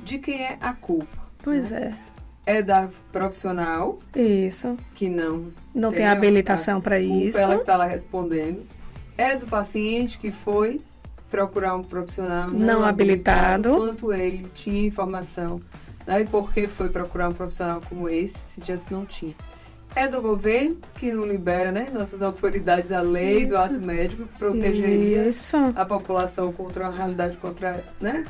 De quem é a culpa? Pois é. É da profissional, Isso. que não Tem habilitação para isso. Ela que está lá respondendo. É do paciente que foi procurar um profissional não habilitado. Quanto ele tinha informação, né, e por que foi procurar um profissional como esse, se tivesse não tinha. É do governo, que não libera, né, nossas autoridades, a lei do ato médico, que protegeria a população contra a realidade contrária, né?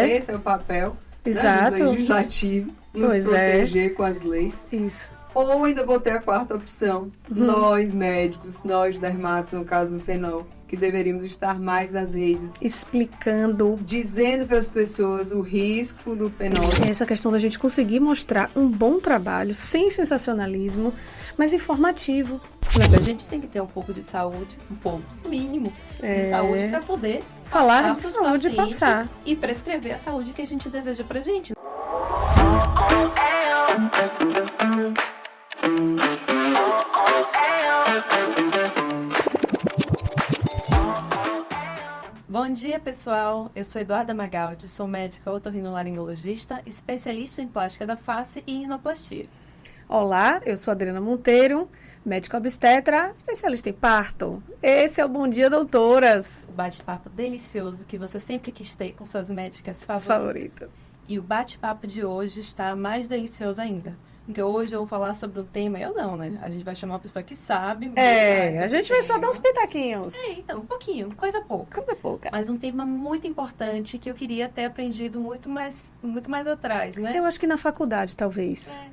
Esse é o papel, né, do legislativo, nos proteger com as leis. Isso. Ou ainda botei a quarta opção, nós médicos, nós dermatos, no caso do Fenol, que deveríamos estar mais nas redes. Explicando. Dizendo para as pessoas o risco do Fenol. Essa questão da gente conseguir mostrar um bom trabalho, sem sensacionalismo, mas informativo. A gente tem que ter um pouco de saúde, um pouco mínimo de saúde para poder falar de saúde e passar. E prescrever a saúde que a gente deseja pra gente. Bom dia, pessoal. Eu sou Eduarda Magaldi, sou médica otorrinolaringologista, especialista em plástica da face e rinoplastia. Olá, eu sou Adriana Monteiro, médica obstetra, especialista em parto. Esse é o Bom Dia, Doutoras. O bate-papo delicioso que você sempre quis ter com suas médicas favoritas. E o bate-papo de hoje está mais delicioso ainda. Porque hoje eu vou falar sobre um tema, eu não, né? A gente vai chamar uma pessoa que sabe. A gente vai só dar uns pitaquinhos. Então, um pouquinho, coisa pouca. Mas um tema muito importante que eu queria ter aprendido muito mais atrás, né? Eu acho que na faculdade, talvez.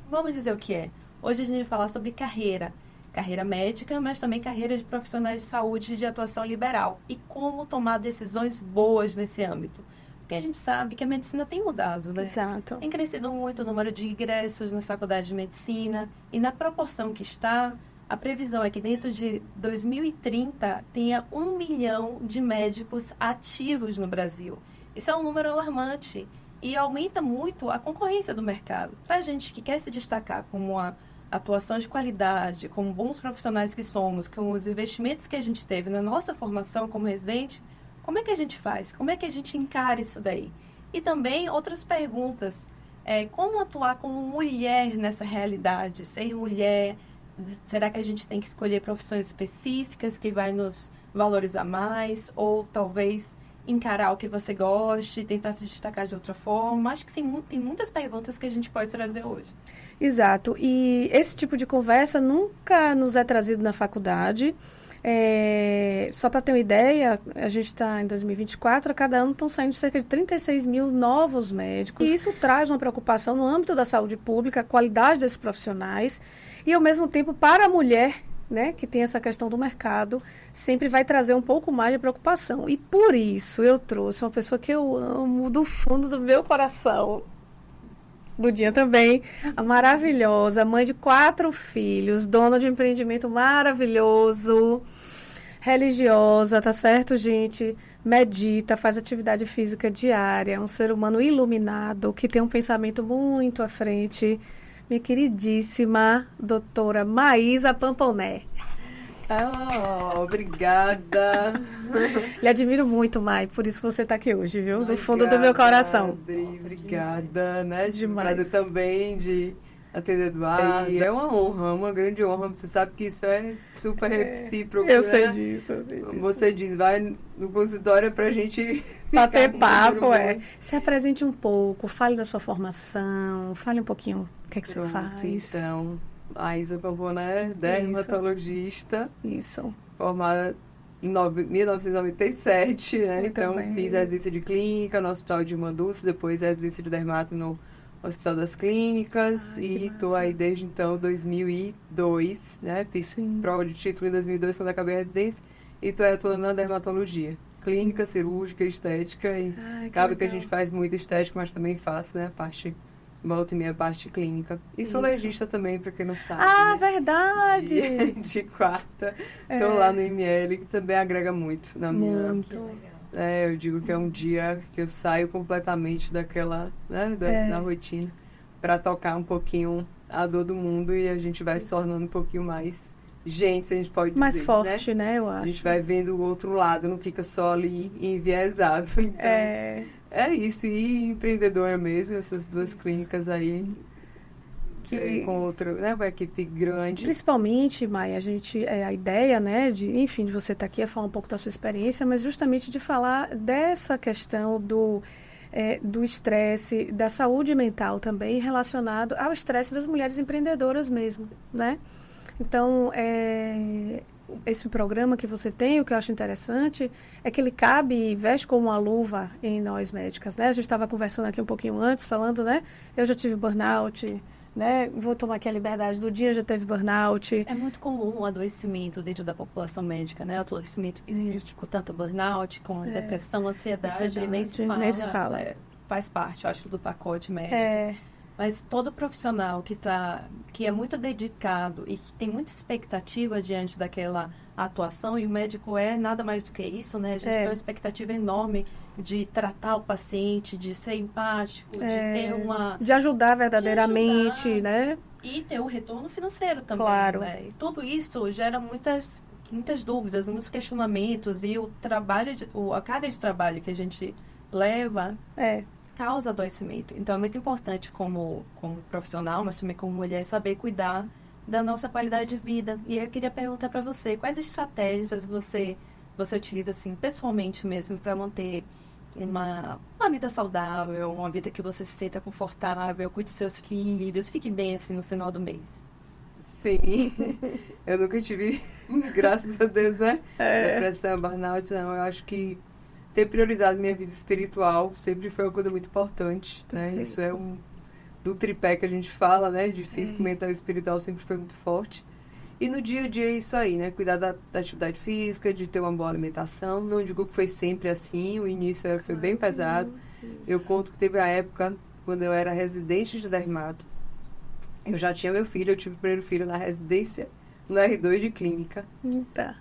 Vamos dizer o que é. Hoje a gente vai falar sobre carreira. Carreira médica, mas também carreira de profissionais de saúde de atuação liberal. E como tomar decisões boas nesse âmbito. Porque a gente sabe que a medicina tem mudado, né? Exato. Tem crescido muito o número de ingressos na faculdade de medicina e na proporção que está, a previsão é que dentro de 2030 tenha 1 milhão de médicos ativos no Brasil. Isso é um número alarmante e aumenta muito a concorrência do mercado. Para a gente que quer se destacar como uma atuação de qualidade, como bons profissionais que somos, com os investimentos que a gente teve na nossa formação como residente, como é que a gente faz? Como é que a gente encara isso daí? E também outras perguntas. Como atuar como mulher nessa realidade? Ser mulher, será que a gente tem que escolher profissões específicas que vai nos valorizar mais? Ou talvez encarar o que você goste, tentar se destacar de outra forma? Acho que sim, tem muitas perguntas que a gente pode trazer hoje. Exato. E esse tipo de conversa nunca nos é trazido na faculdade. Só para ter uma ideia, a gente está em 2024, a cada ano estão saindo cerca de 36 mil novos médicos. E isso traz uma preocupação no âmbito da saúde pública, a qualidade desses profissionais e, ao mesmo tempo, para a mulher, né, que tem essa questão do mercado, sempre vai trazer um pouco mais de preocupação. E por isso eu trouxe uma pessoa que eu amo do fundo do meu coração, do dia também, a maravilhosa, mãe de 4 filhos, dona de um empreendimento maravilhoso, religiosa, tá certo, gente? Medita, faz atividade física diária, um ser humano iluminado, que tem um pensamento muito à frente. Minha queridíssima doutora Maísa Pamponé. Obrigada. Lhe admiro muito, Mai, por isso você está aqui hoje, viu? Do fundo do meu coração. Obrigada, né? Demais. Prazer também de atender Eduardo. É uma honra, uma grande honra. Você sabe que isso é super recíproco. Eu sei né? disso, eu sei disso. Você diz, vai no consultório pra gente bater papo, Se apresente um pouco, fale da sua formação, fale um pouquinho o que é que você faz. Então, Maísa Pamponé, dermatologista. Isso. Formada em 1997, né? Então, também. Fiz residência de clínica no Hospital de Irmã Dulce, depois residência de dermato no Hospital das Clínicas e estou aí desde então, 2002, né? Fiz prova de título em 2002 quando acabei a residência e estou atuando na dermatologia. Clínica, cirúrgica, estética e cabe que a gente faz muito estética, mas também faço, né? A parte, volta e meia parte clínica. E sou legista também, para quem não sabe. Ah, né? verdade! De quarta. Estou lá no IML, que também agrega muito na minha... Muito. Eu digo que é um dia que eu saio completamente daquela, né, da rotina, para tocar um pouquinho a dor do mundo e a gente vai se tornando um pouquinho mais gente, se a gente pode dizer. Mais forte, né, eu acho. A gente vai vendo o outro lado, não fica só ali enviesado. Então, É isso, e empreendedora mesmo, essas duas clínicas aí, com outra, né, uma equipe grande. Principalmente, Maia, a ideia, né, de você estar aqui a falar um pouco da sua experiência, mas justamente de falar dessa questão do estresse, da saúde mental também relacionado ao estresse das mulheres empreendedoras mesmo, né? Então, esse programa que você tem, o que eu acho interessante é que ele cabe e veste como uma luva em nós médicas, né? A gente estava conversando aqui um pouquinho antes, falando, né? Eu já tive burnout, né? Vou tomar aqui a liberdade do dia, já teve burnout. É muito comum o adoecimento dentro da população médica, né? O adoecimento psíquico, tanto burnout, com depressão, ansiedade, nem se fala. Faz parte, eu acho, do pacote médico. Mas todo profissional que é muito dedicado e que tem muita expectativa diante daquela atuação, e o médico é nada mais do que isso, né? A gente tem uma expectativa enorme de tratar o paciente, de ser empático, de ter de ajudar verdadeiramente, né? E ter o retorno financeiro também, claro. Né? E tudo isso gera muitas dúvidas, muitos questionamentos, e a carga de trabalho que a gente leva causa adoecimento. Então, é muito importante como profissional, mas também como mulher, saber cuidar da nossa qualidade de vida. E eu queria perguntar para você, quais estratégias você utiliza, assim, pessoalmente mesmo, para manter uma vida saudável, uma vida que você se sinta confortável, cuide de seus filhos, fique bem, assim, no final do mês? Sim, eu nunca tive, graças a Deus, né? Depressão, burnout, não. Eu acho que ter priorizado minha vida espiritual sempre foi uma coisa muito importante, né? Isso é do tripé que a gente fala, né? De físico, mental e espiritual sempre foi muito forte. E no dia a dia é isso aí, né? Cuidar da atividade física, de ter uma boa alimentação. Não digo que foi sempre assim, o início foi bem pesado. Eu conto que teve a época, quando eu era residente de dermato, eu já tinha meu filho, eu tive o primeiro filho na residência, no R2 de clínica.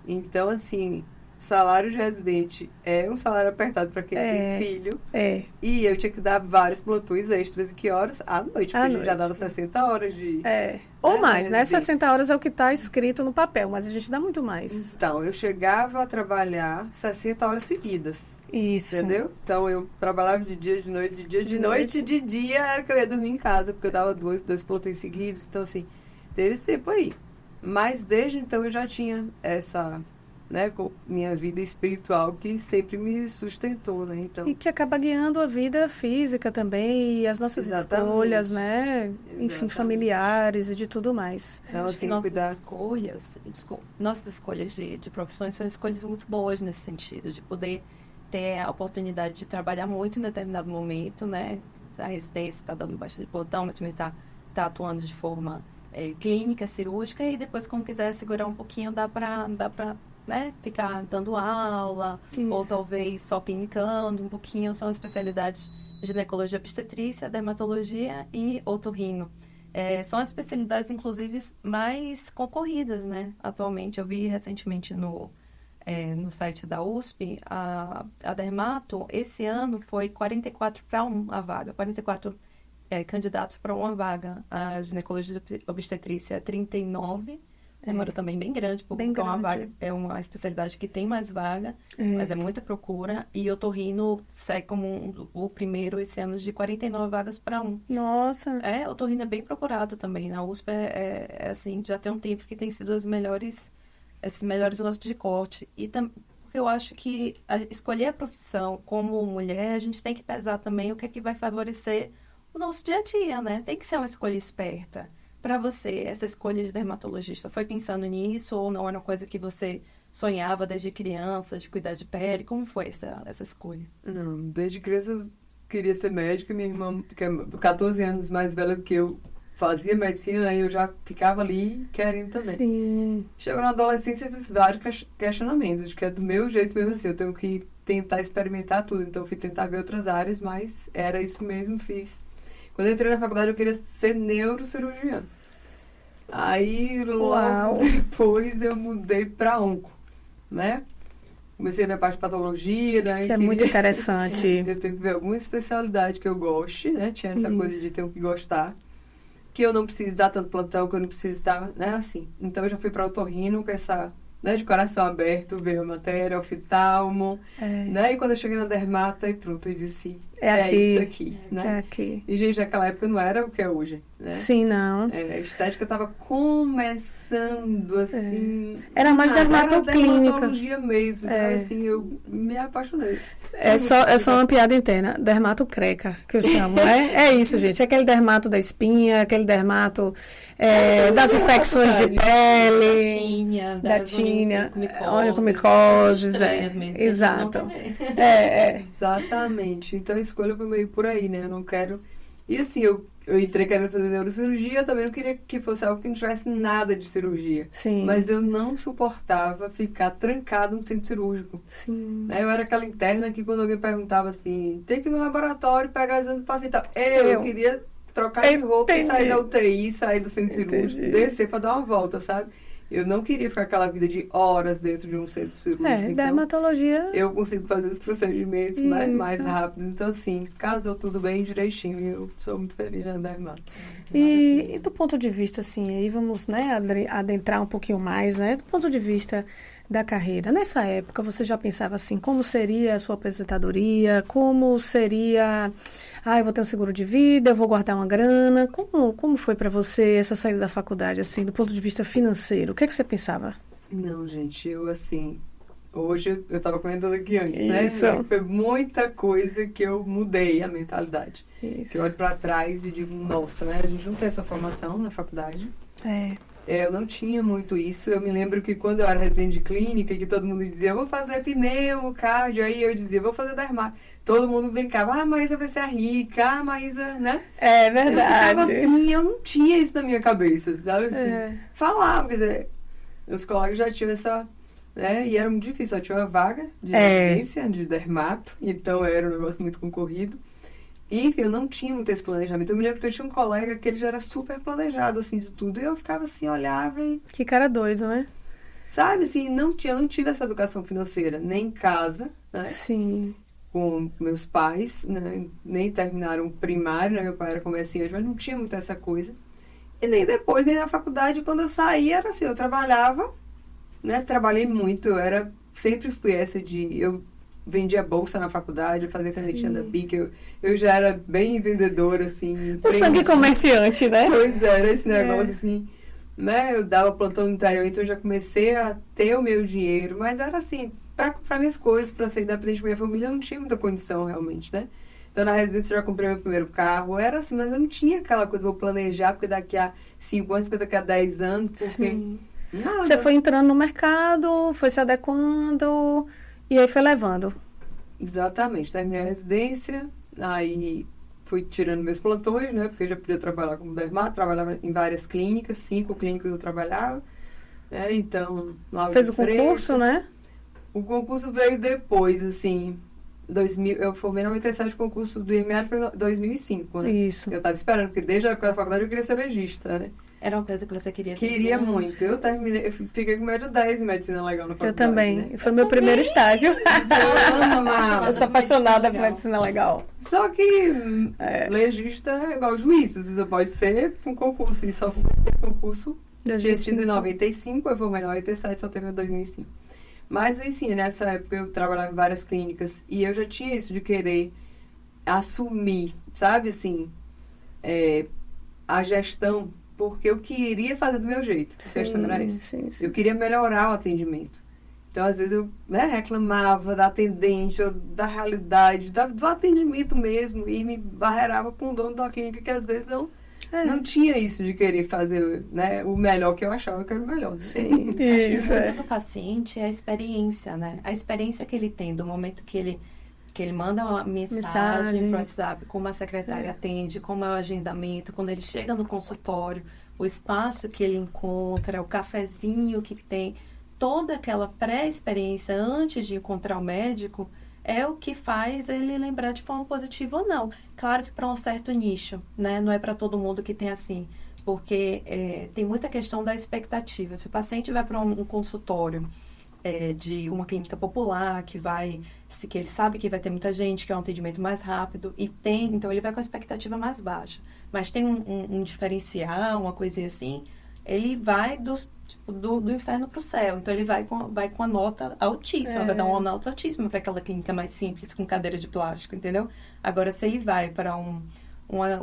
Então, assim, salário de residente é um salário apertado para quem tem filho. E eu tinha que dar vários plantões extras. E que horas? À noite. Porque a gente já dava 60 horas de... Ou mais, né? 60 horas é o que está escrito no papel, mas a gente dá muito mais. Então, eu chegava a trabalhar 60 horas seguidas. Isso. Entendeu? Então, eu trabalhava de dia, de noite, de dia, de noite. De dia era que eu ia dormir em casa, porque eu dava dois plantões seguidos. Então, assim, teve esse tempo aí. Mas, desde então, eu já tinha essa... né, com minha vida espiritual que sempre me sustentou, né? Então, e que acaba guiando a vida física também e as nossas escolhas, né? Enfim, familiares e de tudo mais. Então, assim, nossas escolhas de profissões são escolhas muito boas nesse sentido, de poder ter a oportunidade de trabalhar muito em determinado momento, né? A residência está dando bastante plantão, mas também está atuando de forma clínica, cirúrgica, e depois, quando quiser segurar um pouquinho, dá para né, ficar dando aula, ou talvez só clinicando um pouquinho. São especialidades de ginecologia, obstetrícia, dermatologia e otorrino. São as especialidades, inclusive, mais concorridas, né? Atualmente, eu vi recentemente no site da USP, a dermato, esse ano foi 44 para 1 a vaga, 44 candidatos para uma vaga. A ginecologia obstetrícia 39, número também bem grande, porque é uma especialidade que tem mais vaga, mas é muita procura. E otorrino segue como o primeiro esse ano de 49 vagas para 1. Nossa! Otorrino é bem procurado também. Na USP assim, já tem um tempo que tem sido esses melhores nossos de corte. E porque eu acho que escolher a profissão como mulher, a gente tem que pesar também o que é que vai favorecer o nosso dia a dia, né? Tem que ser uma escolha esperta. Para você, essa escolha de dermatologista, foi pensando nisso ou não era uma coisa que você sonhava desde criança, de cuidar de pele? Como foi essa escolha? Não, desde criança eu queria ser médica. Minha irmã, que é 14 anos mais velha do que eu, fazia medicina, aí eu já ficava ali querendo também. Sim. Chegou na adolescência, eu fiz vários questionamentos, de que é do meu jeito mesmo assim, eu tenho que tentar experimentar tudo. Então eu fui tentar ver outras áreas, mas era isso mesmo, fiz. Quando eu entrei na faculdade, eu queria ser neurocirurgiã. Aí, logo depois, eu mudei para onco, né? Comecei a minha parte de patologia, né? Que é muito interessante. Eu tenho que ver alguma especialidade que eu goste, né? Tinha essa coisa de ter que gostar. Que eu não preciso dar tanto plantão, que eu não preciso estar, né? Assim. Então, eu já fui para otorrino com essa... né, de coração aberto, ver a matéria, oftalmo, né? E quando eu cheguei na dermata, e pronto, eu disse, É aqui. isso aqui, né? É aqui. E, gente, naquela época não era o que é hoje, né? Sim, não. A estética estava começando, assim... Era mais dermatoclínica. Era dermatologia mesmo, sabe? Assim, eu me apaixonei. É só uma piada interna. Dermatocreca, que eu chamo, né? É isso, gente. Aquele dermato da espinha, aquele dermato das infecções de pele. Da tinea. Onychomycosis. Exato. Exatamente. Então a escolha foi meio por aí, né? Eu não quero... E assim, eu entrei querendo fazer neurocirurgia, eu também não queria que fosse algo que não tivesse nada de cirurgia. Sim. Mas eu não suportava ficar trancado no centro cirúrgico. Sim. Eu era aquela interna que quando alguém perguntava assim, tem que ir no laboratório pegar exame do paciente. Eu queria trocar de roupa e sair da UTI, sair do centro cirúrgico, descer para dar uma volta, sabe? Eu não queria ficar aquela vida de horas dentro de um centro cirúrgico. Então, dermatologia... Eu consigo fazer os procedimentos mais rápidos. Então, assim, casou tudo bem direitinho. E eu sou muito feliz na dermato. E do ponto de vista, assim, aí vamos, né, adentrar um pouquinho mais, né? Do ponto de vista da carreira. Nessa época, você já pensava assim, como seria a sua aposentadoria? Como seria... eu vou ter um seguro de vida, eu vou guardar uma grana. Como foi para você essa saída da faculdade, assim, do ponto de vista financeiro? O que é que você pensava? Não, gente, eu, assim... Hoje, eu estava comentando aqui antes, Isso. né? Foi muita coisa que eu mudei a mentalidade. Isso. Eu olho para trás e digo, nossa, né? A gente não tem essa formação na faculdade. Eu não tinha muito isso. Eu me lembro que quando eu era residente de clínica, que todo mundo dizia, eu vou fazer pneumo, cardio, aí eu dizia, vou fazer dermato. Todo mundo brincava, Maísa vai ser a rica, Maísa, né? É verdade. Eu ficava assim, eu não tinha isso na minha cabeça, sabe assim? Falava, quer dizer, meus colegas já tinham essa... E era muito difícil, só tinha uma vaga de residência, de dermato, então era um negócio muito concorrido. E, enfim, eu não tinha muito esse planejamento. Eu me lembro que eu tinha um colega que ele já era super planejado, assim, de tudo. E eu ficava assim, olhava e... Que cara doido, né? Sabe, assim, eu não tive essa educação financeira, nem em casa, né? Sim. Com meus pais, né? Nem terminaram primário, né? Meu pai era comerciante, mas não tinha muito essa coisa. E nem depois, nem na faculdade, quando eu saí, era assim, eu trabalhava, né? Trabalhei muito, sempre fui essa de... Eu vendia bolsa na faculdade, eu fazia canetinha da BIC, eu já era bem vendedora, assim. O sangue comerciante, né? Pois era, esse negócio, assim, né? Eu dava plantão no interior, então eu já comecei a ter o meu dinheiro, mas era assim, para comprar minhas coisas, para ser independente da minha família, eu não tinha muita condição, realmente, né? Então, na residência, eu já comprei meu primeiro carro, era assim, mas eu não tinha aquela coisa, vou planejar, porque daqui a 5 anos, porque daqui a 10 anos, porque... Sim. Nada. Você foi entrando no mercado, foi se adequando... E aí foi levando. Exatamente. Terminei a residência, aí fui tirando meus plantões, né? Porque eu já podia trabalhar como dermato, trabalhava em várias clínicas, 5 clínicas eu trabalhava. Então, fez o concurso, né? O concurso veio depois, assim, eu formei em 97, o concurso do IML foi em 2005, né? Isso. Eu estava esperando, porque desde a época da faculdade eu queria ser legista, né? Era uma coisa que você queria ter? Queria muito. Eu fiquei com média 10 em medicina legal na faculdade. Eu também. Né? Foi meu primeiro estágio. Eu sou apaixonada por medicina legal. Só que legista é igual juiz. Você pode ser um concurso. E só foi concurso. Tinha sido em 95, eu formei em 97, só teve em 2005. Mas, assim, nessa época eu trabalhava em várias clínicas. E eu já tinha isso de querer assumir, sabe, assim, a gestão, porque eu queria fazer do meu jeito. Sim, sim, eu queria melhorar o atendimento. Então, às vezes, eu reclamava da atendente, ou da realidade, do atendimento mesmo, e me barreirava com o dono da clínica, que às vezes não tinha isso de querer fazer, né, o melhor que eu achava que era o melhor. Né? Sim, isso. O do paciente é a experiência, né? A experiência que ele tem do momento que ele manda uma mensagem pro WhatsApp, como a secretária atende, como é o agendamento, quando ele chega no consultório, o espaço que ele encontra, o cafezinho que tem, toda aquela pré-experiência antes de encontrar o médico é o que faz ele lembrar de forma positiva ou não. Claro que para um certo nicho, né? Não é para todo mundo que tem assim, porque tem muita questão da expectativa. Se o paciente vai para um consultório de uma clínica popular, que ele sabe que vai ter muita gente, que é um atendimento mais rápido, então ele vai com a expectativa mais baixa. Mas tem um diferencial, uma coisinha assim, ele vai do inferno para o céu. Então, ele vai com a nota altíssima, vai dar uma nota altíssima para aquela clínica mais simples, com cadeira de plástico, entendeu? Agora, se ele vai para um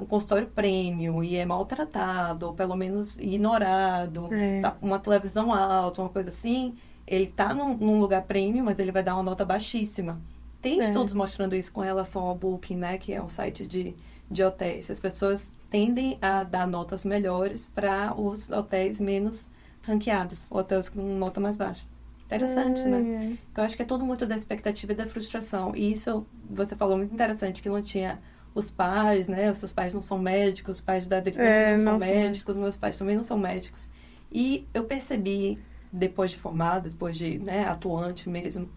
consultório premium e é maltratado, ou pelo menos ignorado, tá com uma televisão alta, uma coisa assim, ele tá num lugar premium, mas ele vai dar uma nota baixíssima. Tem estudos mostrando isso com relação ao Booking, né, que é um site de hotéis. As pessoas tendem a dar notas melhores para os hotéis menos ranqueados, hotéis com nota mais baixa. Interessante, né? Então, eu acho que é tudo muito da expectativa e da frustração. E isso, você falou muito interessante, que não tinha os pais, né? Os seus pais não são médicos, os pais da Adri não são médicos, meus pais também não são médicos. E eu percebi, depois de formada, depois de, né, atuante mesmo,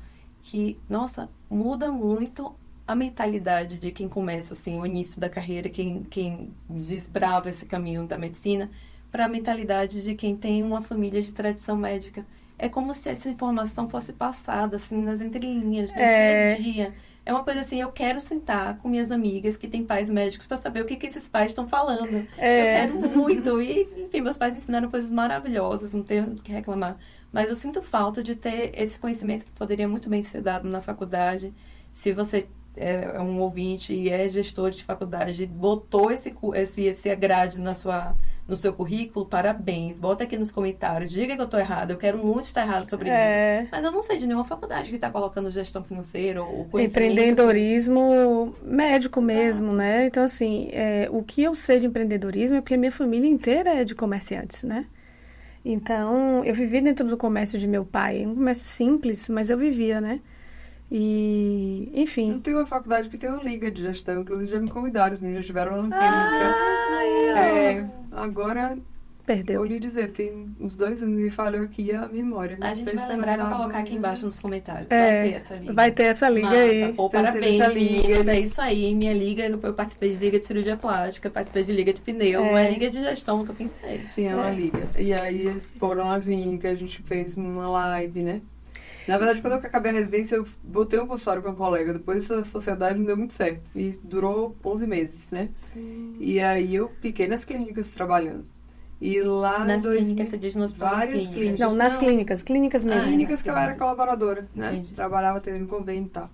que, nossa, muda muito a mentalidade de quem começa, assim, o início da carreira, quem desbrava esse caminho da medicina, para a mentalidade de quem tem uma família de tradição médica. É como se essa informação fosse passada, assim, nas entrelinhas, no dia a dia. É uma coisa assim, eu quero sentar com minhas amigas que têm pais médicos para saber o que esses pais estão falando. Eu quero muito. E, enfim, meus pais me ensinaram coisas maravilhosas, não tenho o que reclamar. Mas eu sinto falta de ter esse conhecimento que poderia muito bem ser dado na faculdade. Se você é um ouvinte e é gestor de faculdade, botou esse grade no seu currículo, parabéns. Bota aqui nos comentários, diga que eu estou errada, eu quero muito estar errado sobre isso. Mas eu não sei de nenhuma faculdade que está colocando gestão financeira ou conhecimento. Empreendedorismo médico mesmo, né? Então, assim, o que eu sei de empreendedorismo é porque a minha família inteira é de comerciantes, né? Então, eu vivi dentro do comércio de meu pai, um comércio simples, mas eu vivia, né? E, enfim. Eu tenho uma faculdade que tem uma liga de gestão, inclusive já me convidaram, os meninos já estiveram na clínica. Agora, perdeu. Eu lhe dizer, tem uns 2 anos que falhou aqui a memória. A gente vai lembrar e vai colocar aqui embaixo nos comentários. Vai ter essa liga aí. Pô, parabéns, meninas. É isso aí. Minha liga, eu participei de liga de cirurgia plástica, participei de liga de pneu, uma liga de gestão que eu pensei. Tinha uma liga. E aí eles foram lá vir, que a gente fez uma live, né? Na verdade, quando eu acabei a residência, eu botei um consultório com uma colega. Depois essa sociedade não deu muito certo. E durou 11 meses, né? Sim. E aí eu fiquei nas clínicas trabalhando. E lá nas clínicas, você diz nos várias clínicas. Não, nas clínicas mesmo. Clínicas que eu era colaboradora, né? Entendi. Trabalhava tendo convênio e tal.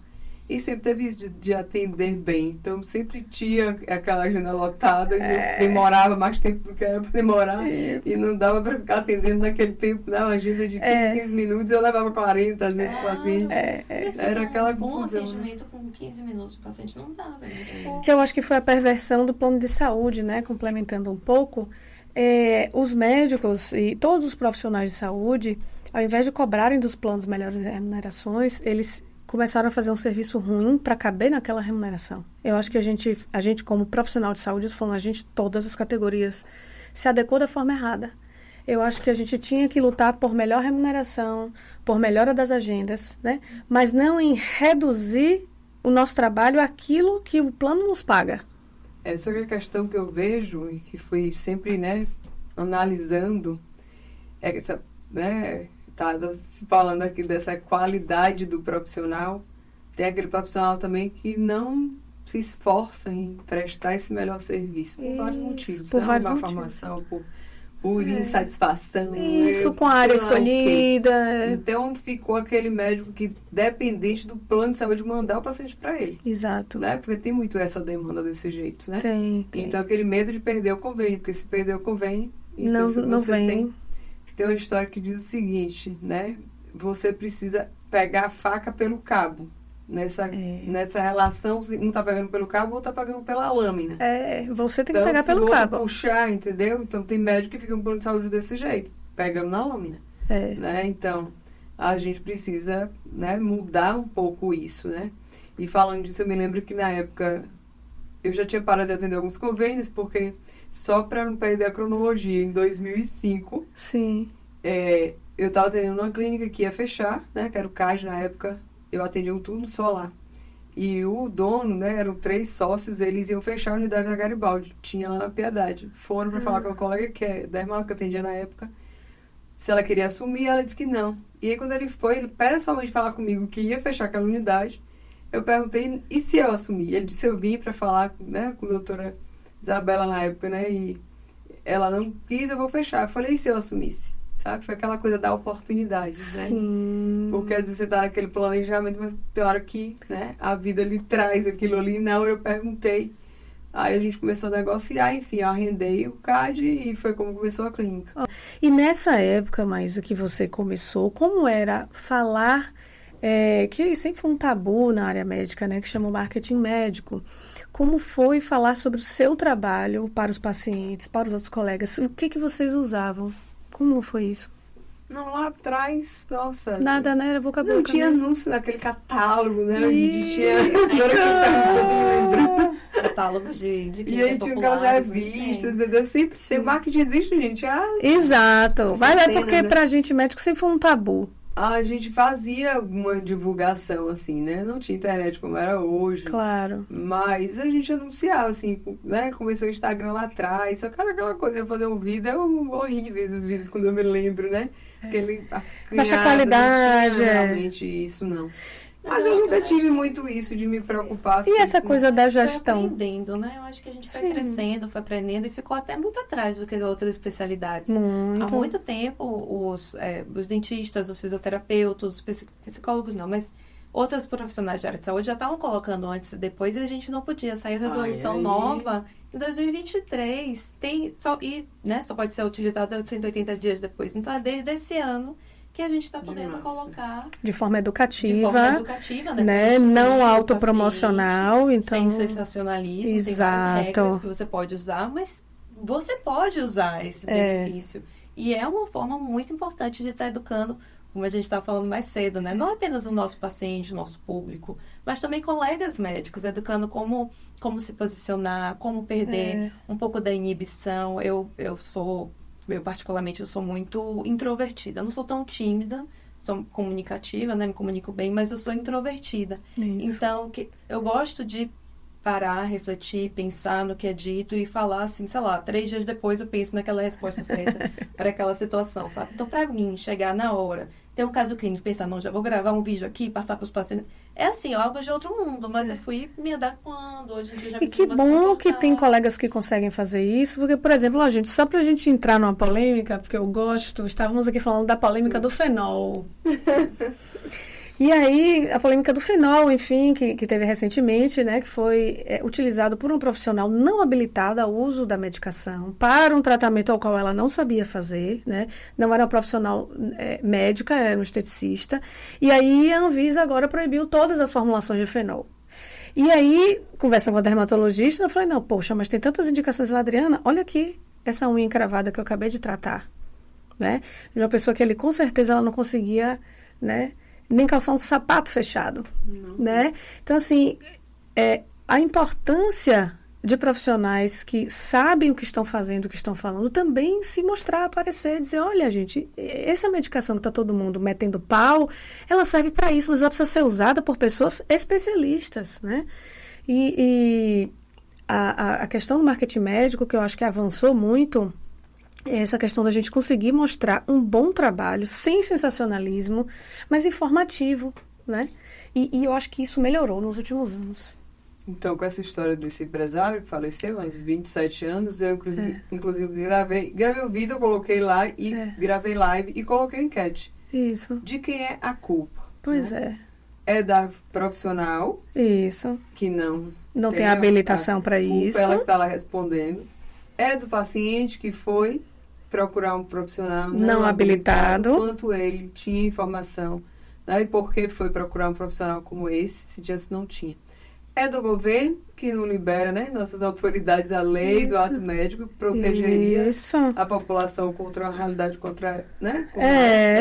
E sempre teve isso de atender bem. Então, sempre tinha aquela agenda lotada. E eu demorava mais tempo do que era para demorar. Isso. E não dava para ficar atendendo naquele tempo. Né? Uma agenda de 15 minutos, eu levava 40, às vezes, o paciente. Era aquela confusão. Um atendimento com 15 minutos, o paciente não dava. Que eu acho que foi a perversão do plano de saúde, né? Complementando um pouco. Os médicos e todos os profissionais de saúde, ao invés de cobrarem dos planos melhores remunerações, eles começaram a fazer um serviço ruim para caber naquela remuneração. Eu acho que a gente como profissional de saúde, a gente, todas as categorias, se adequou da forma errada. Eu acho que a gente tinha que lutar por melhor remuneração, por melhora das agendas, né? Mas não em reduzir o nosso trabalho àquilo que o plano nos paga. Essa é a questão que eu vejo e que fui sempre, né, analisando, né, tá se falando aqui dessa qualidade do profissional. Tem aquele profissional também que não se esforça em prestar esse melhor serviço por vários motivos. Por vários motivos. Formação, por insatisfação. Isso, com a área escolhida. Então, ficou aquele médico que, dependente do plano de saúde, mandar o paciente para ele. Exato. Né? Porque tem muito essa demanda desse jeito, né? Tem. Então, aquele medo de perder o convênio, porque se perder o convênio, então não vem. Tem uma história que diz o seguinte, né? Você precisa pegar a faca pelo cabo. Nessa relação, um tá pegando pelo cabo, o outro tá pegando pela lâmina. Você tem que pegar pelo cabo. Puxar, entendeu? Então, tem médico que fica no plano de saúde desse jeito, pegando na lâmina. Né? Então, a gente precisa, né, mudar um pouco isso, né? E falando disso, eu me lembro que na época eu já tinha parado de atender alguns convênios, porque só para não perder a cronologia, em 2005, sim, eu estava atendendo uma clínica que ia fechar, né? Que era o CAS na época. Eu atendia um turno só lá. E o dono, né, eram 3 sócios, eles iam fechar a unidade da Garibaldi. Tinha lá na Piedade. Foram para falar com a colega, que é dermato, que atendia na época, se ela queria assumir, ela disse que não. E aí, quando ele pessoalmente falar comigo que ia fechar aquela unidade, eu perguntei, e se eu assumir? Ele disse, eu vim para falar, né, com a doutora Isabela na época, né, e ela não quis, eu vou fechar. Eu falei, e se eu assumisse? Sabe? Foi aquela coisa da oportunidade, né? Sim. Porque às vezes você tá naquele planejamento, mas tem hora que, né, a vida lhe traz aquilo ali. Na hora eu perguntei. Aí a gente começou a negociar, enfim, eu arrendei o CAD e foi como começou a clínica. E nessa época, Maísa, que você começou, como era falar, que sempre foi um tabu na área médica, né, que chama marketing médico. Como foi falar sobre o seu trabalho para os pacientes, para os outros colegas? O que vocês usavam? Como foi isso? Não, lá atrás, nossa. Nada, né? Era boca a boca. Não tinha mesmo. anúncio naquele catálogo, né? A gente Isso! Catálogos de E aí tinha aquelas revistas, entendeu? Sempre tem marketing existe, gente. Exato. Mas é porque né? pra gente médico sempre foi um tabu. A gente fazia alguma divulgação, assim, né? Não tinha internet como era hoje. Claro. Mas a gente anunciava, assim, né? Começou o Instagram lá atrás. Só que era aquela coisa, eu fazer um vídeo, horríveis os vídeos quando eu me lembro, né? Aquele baixa qualidade. Não tinha realmente isso, não. Mas eu nunca tive muito isso de me preocupar. Assim, E essa coisa da Foi gestão? aprendendo, né? Eu acho que a gente foi Sim. crescendo, foi aprendendo e ficou até muito atrás do que outras especialidades. Muito. Há muito tempo, os dentistas, os fisioterapeutas, os psicólogos não, mas outros profissionais de área de saúde já estavam colocando antes e depois e a gente não podia. Saiu resolução nova em 2023, só pode ser utilizada 180 dias depois. Então, é desde esse ano que a gente está podendo colocar De forma educativa, né? Não autopromocional, então... Sem sensacionalismo, tem várias regras que você pode usar, mas você pode usar esse benefício. E é uma forma muito importante de estar educando, como a gente estava falando mais cedo, né? Não apenas o nosso paciente, o nosso público, mas também colegas médicos, educando como se posicionar, como perder um pouco da inibição. Eu particularmente, eu sou muito introvertida. Eu não sou tão tímida, sou comunicativa, né? Me comunico bem, mas eu sou introvertida. Isso. Então, eu gosto de parar, refletir, pensar no que é dito e falar assim, sei lá, 3 dias depois eu penso naquela resposta certa para aquela situação, sabe? Então, para mim, chegar na hora, ter um caso clínico, pensar, não, já vou gravar um vídeo aqui, passar para os pacientes. É assim, algo de outro mundo, mas eu fui me adaptando, hoje em dia já me E que bom que tem colegas que conseguem fazer isso, porque, por exemplo, só pra gente entrar numa polêmica, porque eu gosto, estávamos aqui falando da polêmica do fenol. E aí, a polêmica do fenol, enfim, que teve recentemente, né, que foi utilizado por um profissional não habilitado ao uso da medicação para um tratamento ao qual ela não sabia fazer, né, não era uma profissional médica, era um esteticista, e aí a Anvisa agora proibiu todas as formulações de fenol. E aí, conversando com a dermatologista, eu falei, não, poxa, mas tem tantas indicações lá, Adriana, olha aqui, essa unha encravada que eu acabei de tratar, né, de uma pessoa que ali, com certeza, ela não conseguia, né, nem calçar um sapato fechado, né? Então, assim, a importância de profissionais que sabem o que estão fazendo, o que estão falando, também se mostrar, aparecer, dizer, olha, gente, essa medicação que está todo mundo metendo pau, ela serve para isso, mas ela precisa ser usada por pessoas especialistas, né? E a questão do marketing médico, que eu acho que avançou muito, essa questão da gente conseguir mostrar um bom trabalho, sem sensacionalismo, mas informativo, né? E eu acho que isso melhorou nos últimos anos. Então, com essa história desse empresário que faleceu há uns 27 anos, eu inclusive gravei o vídeo, eu coloquei lá e gravei live e coloquei enquete. Isso. De quem é a culpa? Pois né? É da profissional. Isso. Que não tem habilitação para isso. Ela que está lá respondendo. É do paciente que foi procurar um profissional não habilitado, quanto ele tinha informação, né? E por que foi procurar um profissional como esse, se já não tinha. É do governo, que não libera, né? Nossas autoridades, a lei do ato médico, que protegeria a população contra uma realidade né?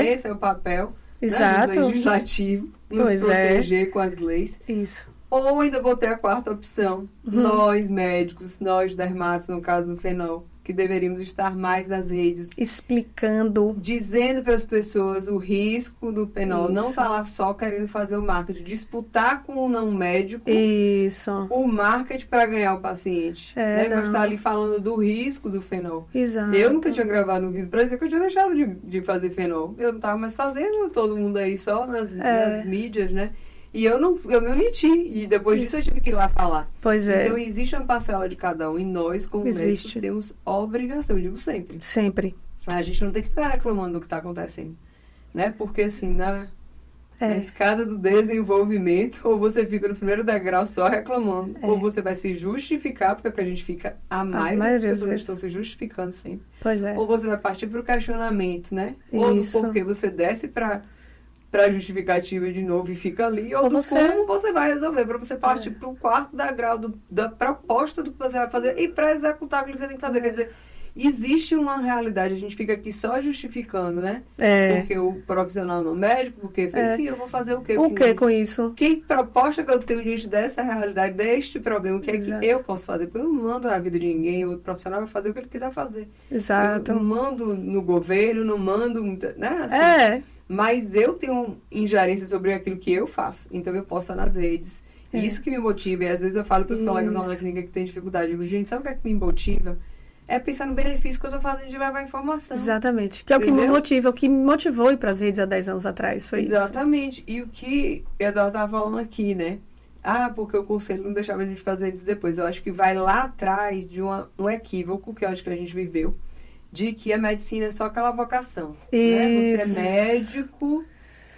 Esse é o papel, né, do legislativo, nos proteger com as leis. Isso. Ou ainda vou ter a quarta opção, nós médicos, nós dermatos, no caso do fenol, que deveríamos estar mais nas redes. Explicando. Dizendo para as pessoas o risco do fenol. Não estar lá só querendo fazer o marketing. Disputar com o não médico. Isso. O marketing para ganhar o paciente. Mas estar ali falando do risco do fenol. Exato. Eu nunca tinha gravado um vídeo para dizer que eu tinha deixado de fazer fenol. Eu não estava mais fazendo, todo mundo aí só nas mídias, né? E eu me omiti. E depois disso eu tive que ir lá falar. Pois é. Então, existe uma parcela de cada um. E nós, como médicos, temos obrigação, eu digo sempre. Sempre. A gente não tem que ficar reclamando do que está acontecendo. Né? Porque, assim, na escada do desenvolvimento, ou você fica no primeiro degrau só reclamando, ou você vai se justificar, porque é o que a gente fica, a maioria das pessoas estão se justificando sempre. Pois é. Ou você vai partir para o questionamento, né? Ou do porquê você desce para a justificativa de novo e fica ali, ou do como você vai resolver, para você partir para o quarto degrau da proposta do que você vai fazer e para executar o que você tem que fazer. Quer dizer, existe uma realidade, a gente fica aqui só justificando, né? Porque o profissional não médico, porque fez sim, eu vou fazer o quê com isso? Que proposta que eu tenho diante dessa realidade, deste problema, o que é que eu posso fazer? Porque eu não mando na vida de ninguém, o profissional vai fazer o que ele quiser fazer. Exato. Eu não mando no governo, não mando, né? Assim, mas eu tenho ingerência sobre aquilo que eu faço, então eu posto nas redes. Isso que me motiva, e às vezes eu falo para os colegas na clínica que tem dificuldade, eu digo, gente, sabe o que é que me motiva? É pensar no benefício que eu estou fazendo de levar informação. Exatamente. Que é o que me motiva, o que me motivou a ir para as redes há 10 anos atrás, foi isso. Exatamente. E o que eu estava falando aqui, né? Porque o conselho não deixava a gente fazer isso depois. Eu acho que vai lá atrás de um equívoco que eu acho que a gente viveu, de que a medicina é só aquela vocação. Né? Você é médico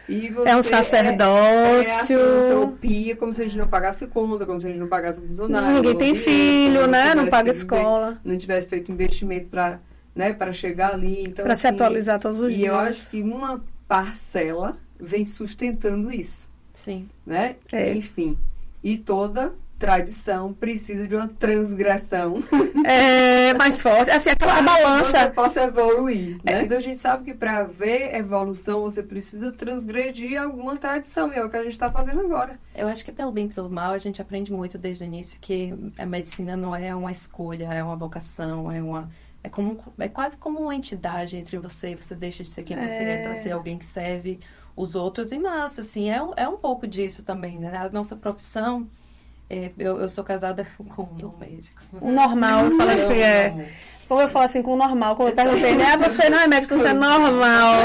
e você é um sacerdócio. É a filantropia, como se a gente não pagasse conta, como se a gente não pagasse funcionário. Ninguém tem filho, né? Não paga escola. Não tivesse feito investimento para chegar ali. Então, para se atualizar todos os dias. E eu acho que uma parcela vem sustentando isso. Sim. Né? Enfim. E toda tradição precisa de uma transgressão. Mais forte. Assim, aquela balança. Você possa evoluir. Né? Então a gente sabe que para haver evolução você precisa transgredir alguma tradição. E é o que a gente está fazendo agora. Eu acho que pelo bem e pelo mal a gente aprende muito desde o início que a medicina não é uma escolha, é uma vocação, é quase como uma entidade entre você e você deixa de ser quem você é para ser alguém que serve os outros em massa. Assim, é um pouco disso também, né? A nossa profissão. Eu sou casada com um médico. O normal, eu falo assim, Como eu falo assim com o normal, como eu perguntei, né? Você não é médico, você é normal.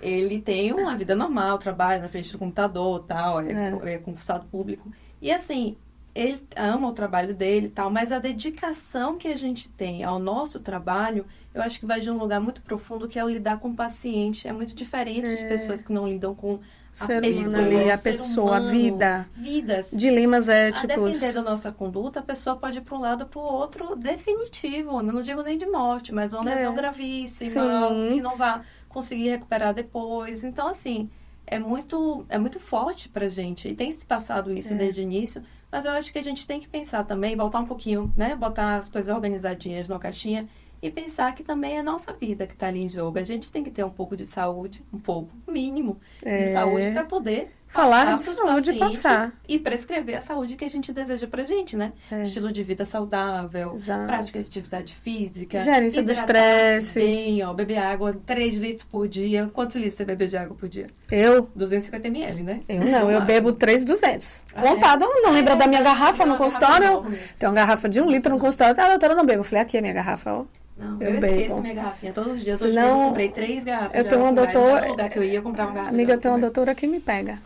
Ele tem uma vida normal, trabalha na frente do computador, tal, é concursado público. E assim, ele ama o trabalho dele, tal, mas a dedicação que a gente tem ao nosso trabalho, eu acho que vai de um lugar muito profundo, que é o lidar com o paciente. É muito diferente de pessoas que não lidam com a pessoa, a vida. Vidas. Dilemas éticos. A depender da nossa conduta, a pessoa pode ir para um lado ou para o outro definitivo. Não digo nem de morte, mas uma lesão gravíssima, que não vai conseguir recuperar depois. Então, assim, é muito forte pra gente. E tem se passado isso desde o início. Mas eu acho que a gente tem que pensar também, voltar um pouquinho, né? Botar as coisas organizadinhas numa caixinha e pensar que também é a nossa vida que está ali em jogo. A gente tem que ter um pouco de saúde, um pouco, mínimo, de saúde para poder falar de saúde e passar. E prescrever a saúde que a gente deseja pra gente, né? Estilo de vida saudável, prática de atividade física, gerência do estresse. Bem, beber água 3 litros por dia. Quantos litros você bebe de água por dia? Eu? 250 ml, né? Eu bebo 3.200. Contado, não lembra da minha garrafa no consultório? Tem uma garrafa de 1 litro no consultório. Doutora, eu não bebo. Eu falei, aqui é a minha garrafa, ó. Não, eu esqueço minha garrafinha todos os dias. Hoje eu comprei 3 garrafas. Eu tenho uma doutora. No lugar que eu ia comprar uma garrafa. Amiga, eu tenho uma doutora que me pega.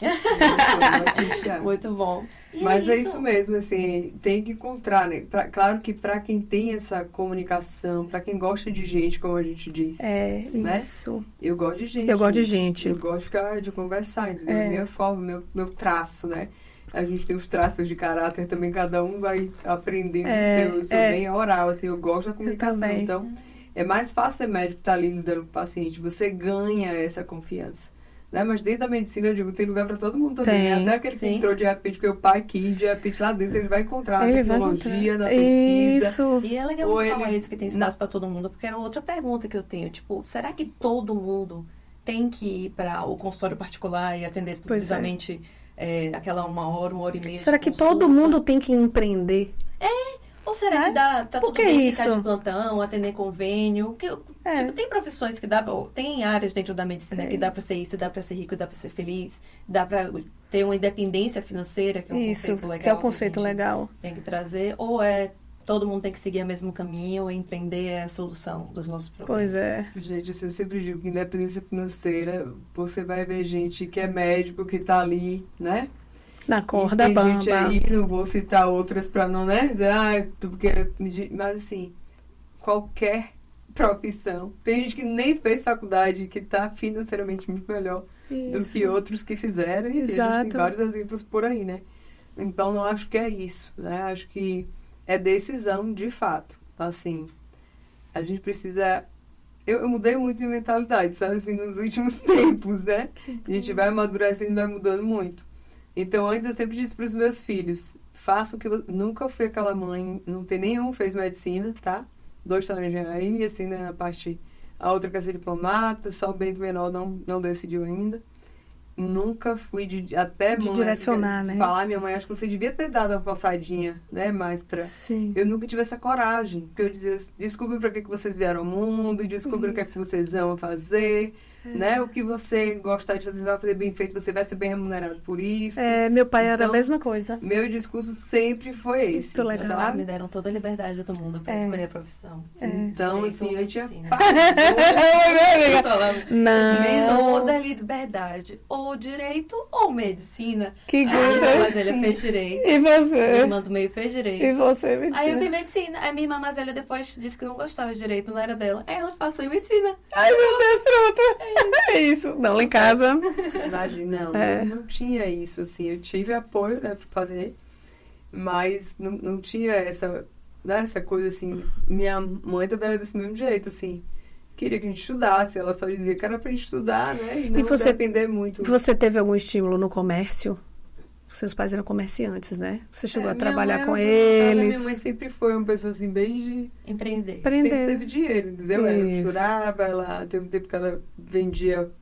Muito bom. Mas é isso mesmo, assim, tem que encontrar, né? Claro que para quem tem essa comunicação, para quem gosta de gente, como a gente diz. Né? Isso. Eu gosto de gente. Eu gosto de gente. Eu gosto de conversar, entendeu? Minha forma, meu traço, né? A gente tem os traços de caráter também, cada um vai aprendendo o seu bem oral, assim, eu gosto da comunicação. Então, é mais fácil ser médico estar ali lidando com o paciente, você ganha essa confiança. Né? Mas dentro da medicina, eu digo, tem lugar para todo mundo também. Né? Até aquele que entrou de repente, porque o pai aqui, de repente lá dentro, ele vai encontrar na tecnologia, na pesquisa. Isso. E é legal você falar isso, que tem espaço para todo mundo, porque era outra pergunta que eu tenho, tipo, será que todo mundo tem que ir para o consultório particular e atender exclusivamente aquela 1 hora, 1 hora e meia? Será que todo mundo tem que empreender? Ou será que tá tudo bem ficar de plantão, atender convênio? Tipo, tem profissões que dá, tem áreas dentro da medicina que dá para ser isso, dá para ser rico, dá para ser feliz, dá para ter uma independência financeira, que é um conceito legal. Que é o conceito legal. Tem que trazer, ou é todo mundo tem que seguir o mesmo caminho, empreender é a solução dos nossos problemas. Pois é. Gente, assim, eu sempre digo que independência financeira, você vai ver gente que é médico, que tá ali, né? Na E corda tem bamba. gente aí, não vou citar outras pra não, né? Dizer, porque... Mas assim, qualquer profissão. Tem gente que nem fez faculdade, que tá financeiramente muito melhor do que outros que fizeram. E a gente Exato. tem vários exemplos por aí, né? Então, não acho que é isso, né? Acho que é decisão de fato. Assim, a gente precisa... Eu mudei muito minha mentalidade, sabe? Assim, nos últimos tempos, né? A gente vai amadurecendo, vai mudando muito. Então, antes eu sempre disse para os meus filhos, façam o que... Nunca fui aquela mãe, não tem nenhum fez medicina, tá? 2 estão na engenharia, assim, né? A parte... A outra quer ser diplomata, só o bem menor não decidiu ainda. Nunca fui até De mãe, direcionar, de né? falar, minha mãe, acho que você devia ter dado uma passadinha, né? Mais pra... Sim. Eu nunca tive essa coragem. Porque eu dizia, descubra para que vocês vieram ao mundo, descubra o que é que vocês amam fazer, né? O que você gostar de fazer, você vai fazer bem feito, você vai ser bem remunerado por isso. Meu pai era a Então, mesma coisa. Meu discurso sempre foi esse. Muito legal. Sabe? Me deram toda a liberdade do mundo para escolher a profissão. Então, Direito assim, ou eu tinha medicina. Não. Toda a liberdade, ou direito ou medicina. Que A minha irmã mais gostoso. velha fez direito. E Minha você? irmã do meio fez direito. E você, Aí eu medicina? fiz medicina. Aí minha irmã mais velha depois disse que não gostava de direito, não era dela. Aí ela passou em medicina. Ai, meu Deus, pronto. É isso. Não, lá em casa. Imagina, não, É. não tinha isso, assim. Eu tive apoio, né, pra fazer, mas não tinha essa, né, essa coisa, assim. Minha mãe também era desse mesmo jeito, assim. Queria que a gente estudasse, ela só dizia que era pra gente estudar, né, e não você- depender muito. Você teve algum estímulo no comércio? Seus pais eram comerciantes, né? Você chegou a Minha trabalhar mãe com era voltada, eles? Minha mãe sempre foi uma pessoa, assim, bem de... Empreender. Aprender. Sempre teve dinheiro, entendeu? Ela Isso. costurava, ela teve um tempo que ela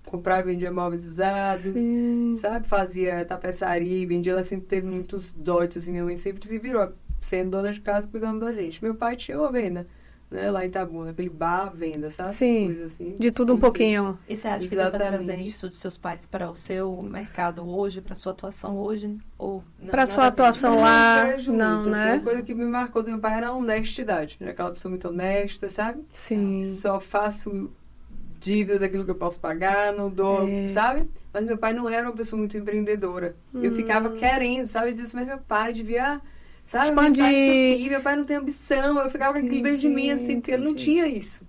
comprava e vendia móveis usados. Sim. Sabe, fazia tapeçaria, vendia, ela sempre teve muitos dotes, assim, minha mãe sempre se virou, sendo dona de casa, cuidando da gente. Meu pai tinha uma venda, né, lá em Itabuna, aquele bar à venda, sabe? Sim. Coisa assim. De tudo um Sim, pouquinho. E você acha que dá para Exatamente. trazer isso de seus pais para o seu mercado hoje, para a sua atuação hoje? Ou não, Pra nada sua a ver? atuação Eu lá, vejo não, muito, assim, né? uma coisa que me marcou do meu pai era a honestidade, né? Aquela pessoa muito honesta, sabe? Sim. Só faço dívida daquilo que eu posso pagar, não dou, sabe? Mas meu pai não era uma pessoa muito empreendedora. Eu ficava querendo, sabe? Eu dizia assim, mas meu pai devia, sabe? Expandir. Meu pai, isso aqui, meu pai não tem ambição. Eu ficava com aquilo dentro de mim, assim, porque ele não Entendi. tinha isso,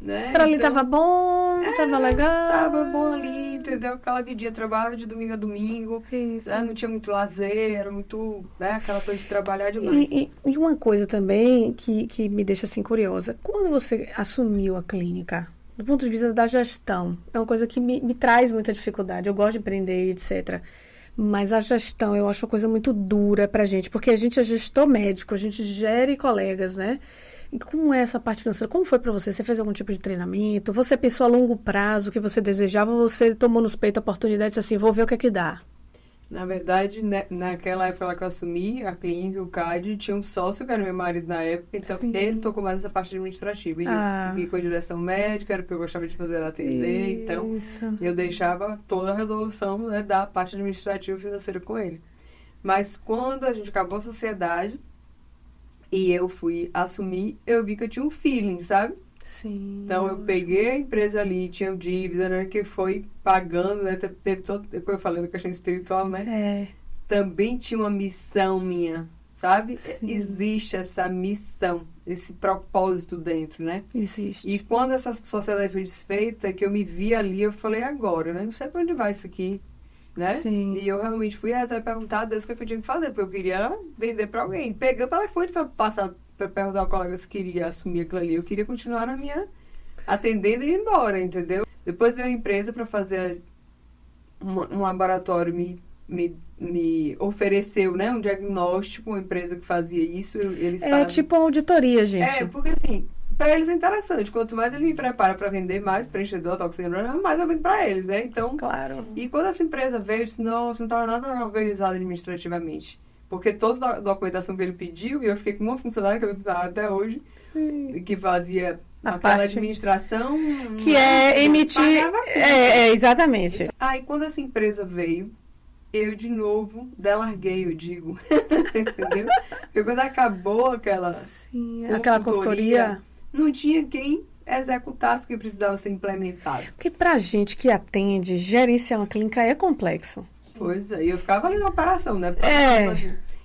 né? Pra ali Então, tava bom, tava legal. tava bom ali, entendeu? Aquela vidinha, trabalhava de domingo a domingo. Isso. Né? Não tinha muito lazer, era muito, né? Aquela coisa de trabalhar demais. E uma coisa também que me deixa assim curiosa. Quando você assumiu a clínica, do ponto de vista da gestão, é uma coisa que me traz muita dificuldade. Eu gosto de empreender, etc. Mas a gestão eu acho uma coisa muito dura pra gente, porque a gente é gestor médico, a gente gere colegas, né? E como é essa parte financeira? Como foi pra você? Você fez algum tipo de treinamento? Você pensou a longo prazo o que você desejava? Ou você tomou nos peitos a oportunidade e disse assim, vou ver o que é que dá? Na verdade, né, naquela época lá que eu assumi a clínica, o CAD, tinha um sócio, que era meu marido na época, então Sim. ele tocou mais essa parte administrativa. E Ah. eu fiquei com a direção médica, era o que eu gostava de fazer, era atender, então Isso. eu deixava toda a resolução, né, da parte administrativa e financeira com ele. Mas quando a gente acabou a sociedade e eu fui assumir, eu vi que eu tinha um feeling, sabe? Sim. Então, eu peguei a empresa ali, tinha dívida, né, que foi pagando, né, teve todo, como eu falei, da questão espiritual, né? É. Também tinha uma missão minha, sabe? Sim. Existe essa missão, esse propósito dentro, né? Existe. E quando essa sociedade foi desfeita, que eu me vi ali, eu falei, agora, né? Não sei pra onde vai isso aqui, né? Sim. E eu realmente fui rezar e perguntar a Deus o que eu tinha que fazer, porque eu queria vender pra alguém. Peguei o telefone pra passar, pra perguntar ao colega se queria assumir aquilo ali. Eu queria continuar na minha, atendendo e ir embora, entendeu? Depois veio a empresa pra fazer um laboratório, me ofereceu, né, um diagnóstico, uma empresa que fazia isso, eles É fazem... tipo uma auditoria, gente. É, porque assim, pra eles é interessante, quanto mais ele me prepara pra vender mais preenchedor, toxina, mais eu vendo pra eles, né, então... Claro. E quando essa empresa veio, eu disse, nossa, não estava nada organizado administrativamente, porque toda a documentação que ele pediu, e eu fiquei com uma funcionária que eu funcionava até hoje, Sim. que fazia A aquela parte- administração... Que é emitir... Pagava tudo. É, exatamente. Aí, quando essa empresa veio, eu de novo delarguei, eu digo. Entendeu? Porque quando acabou aquela consultoria, não tinha quem executasse o que precisava ser implementado. porque pra gente que atende, gerenciar uma clínica é complexo. Pois é, e eu ficava ali na operação, né?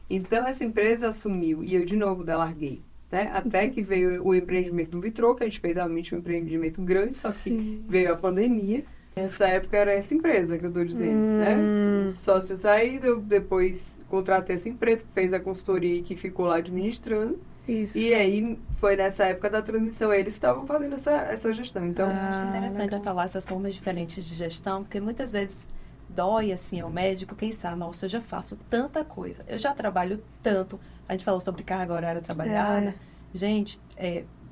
Então, essa empresa assumiu, e eu de novo delarguei. Né? Até que veio o empreendimento do Vitrô, que a gente fez realmente um empreendimento grande, só que veio a pandemia. Nessa época era essa empresa que eu estou dizendo, né? O sócio saiu, eu depois contratei essa empresa que fez a consultoria e que ficou lá administrando. Isso. E aí foi nessa época da transição, eles estavam fazendo essa gestão. Então, acho interessante falar essas formas diferentes de gestão, porque muitas vezes dói assim ao médico pensar, nossa, eu já faço tanta coisa, eu já trabalho tanto. A gente falou sobre carga horária trabalhada. Gente,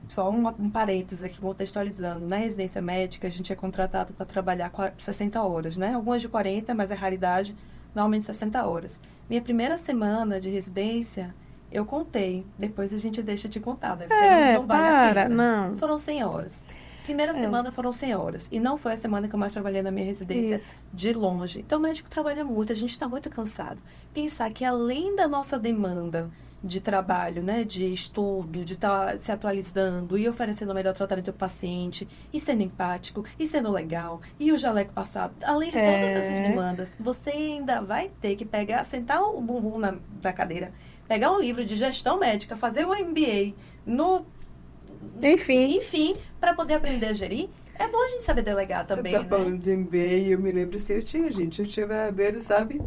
só um parênteses aqui contextualizando. Na residência médica, a gente é contratado para trabalhar 60 horas, né? Algumas de 40, mas é raridade, normalmente 60 horas. Minha primeira semana de residência, eu contei. Depois a gente deixa de contar, né? Porque não vale a pena. Não. Foram 100 horas. Primeira semana foram 100 horas. E não foi a semana que eu mais trabalhei na minha residência, de longe. Então, o médico trabalha muito, a gente está muito cansado. Pensar que além da nossa demanda de trabalho, né, de estudo, de estar se atualizando e oferecendo o melhor tratamento ao paciente, e sendo empático, e sendo legal, e o jaleco passado, além de todas essas demandas, você ainda vai ter que sentar o bumbum na cadeira, pegar um livro de gestão médica, fazer um MBA enfim, para poder aprender a gerir. É bom a gente saber delegar também, você tá falando de MBA, eu me lembro se eu tinha verdadeiro, sabe?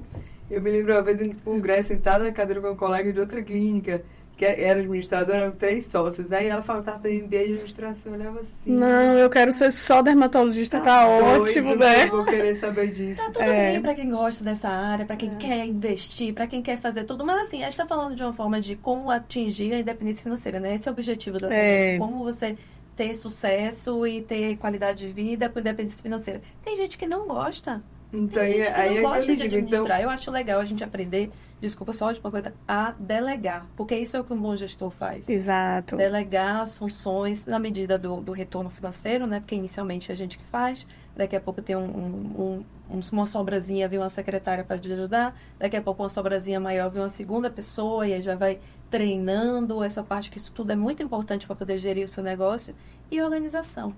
Eu me lembro uma vez em um congresso, sentada na cadeira com um colega de outra clínica, que era administradora, eram 3 sócios. Daí ela falava que estava fazendo MBA de administração, eu olhava assim. Não, eu quero ser só dermatologista, tá ótimo, né? Eu vou querer saber disso. Tá tudo bem pra quem gosta dessa área, pra quem quer investir, pra quem quer fazer tudo. Mas assim, a gente tá falando de uma forma de como atingir a independência financeira, né? Esse é o objetivo da conversa. Como você ter sucesso e ter qualidade de vida com independência financeira. Tem gente que não gosta. Então, Tem gente que aí não gosta de administrar. Então, eu acho legal a gente aprender, desculpa só de uma coisa, a delegar. Porque isso é o que um bom gestor faz. Exato. Delegar as funções na medida do retorno financeiro, né? Porque inicialmente é a gente que faz. Daqui a pouco tem uma sobrazinha, vem uma secretária para te ajudar. Daqui a pouco uma sobrazinha maior, vem uma segunda pessoa. E aí já vai treinando essa parte, que isso tudo é muito importante para poder gerir o seu negócio. E organização.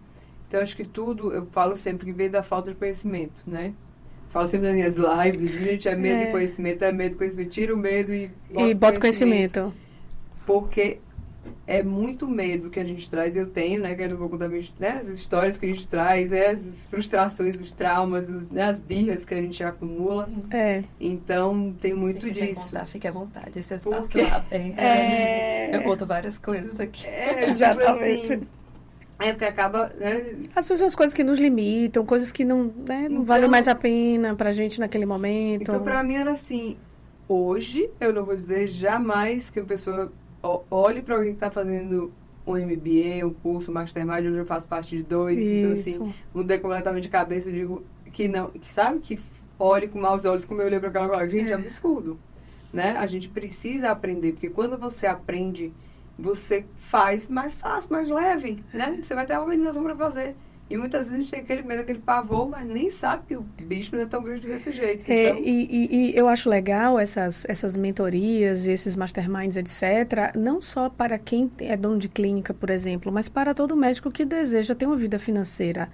Então, acho que tudo, eu falo sempre que vem da falta de conhecimento, né? Falo sempre nas minhas lives, gente, medo de conhecimento, é medo de conhecimento. Tira o medo e bota conhecimento. Porque é muito medo que a gente traz, eu tenho, né? Que eu não vou contar, né, as histórias que a gente traz, né, as frustrações, os traumas, né, as birras que a gente acumula. Então, tem muito disso. Contar, fique à vontade, esse é o espaço lá. Eu conto várias coisas aqui. Exatamente. Tipo assim, porque acaba, né? Às vezes as coisas que nos limitam, coisas que não valem mais a pena pra gente naquele momento. Então, pra mim era assim, hoje, eu não vou dizer jamais que a pessoa olhe pra alguém que tá fazendo um MBA, um curso, Mastermind, hoje eu faço parte de 2, então assim, mudei completamente de cabeça, eu digo que não, que sabe, que olhe com maus olhos, como eu olhei pra aquela colega, gente, é absurdo, né? A gente precisa aprender, porque quando você aprende, você faz mais fácil, mais leve, né? Você vai ter a organização para fazer. E muitas vezes a gente tem aquele medo, aquele pavor, mas nem sabe que o bicho não é tão grande desse jeito. Então... E eu acho legal essas mentorias, esses masterminds, etc., não só para quem é dono de clínica, por exemplo, mas para todo médico que deseja ter uma vida financeira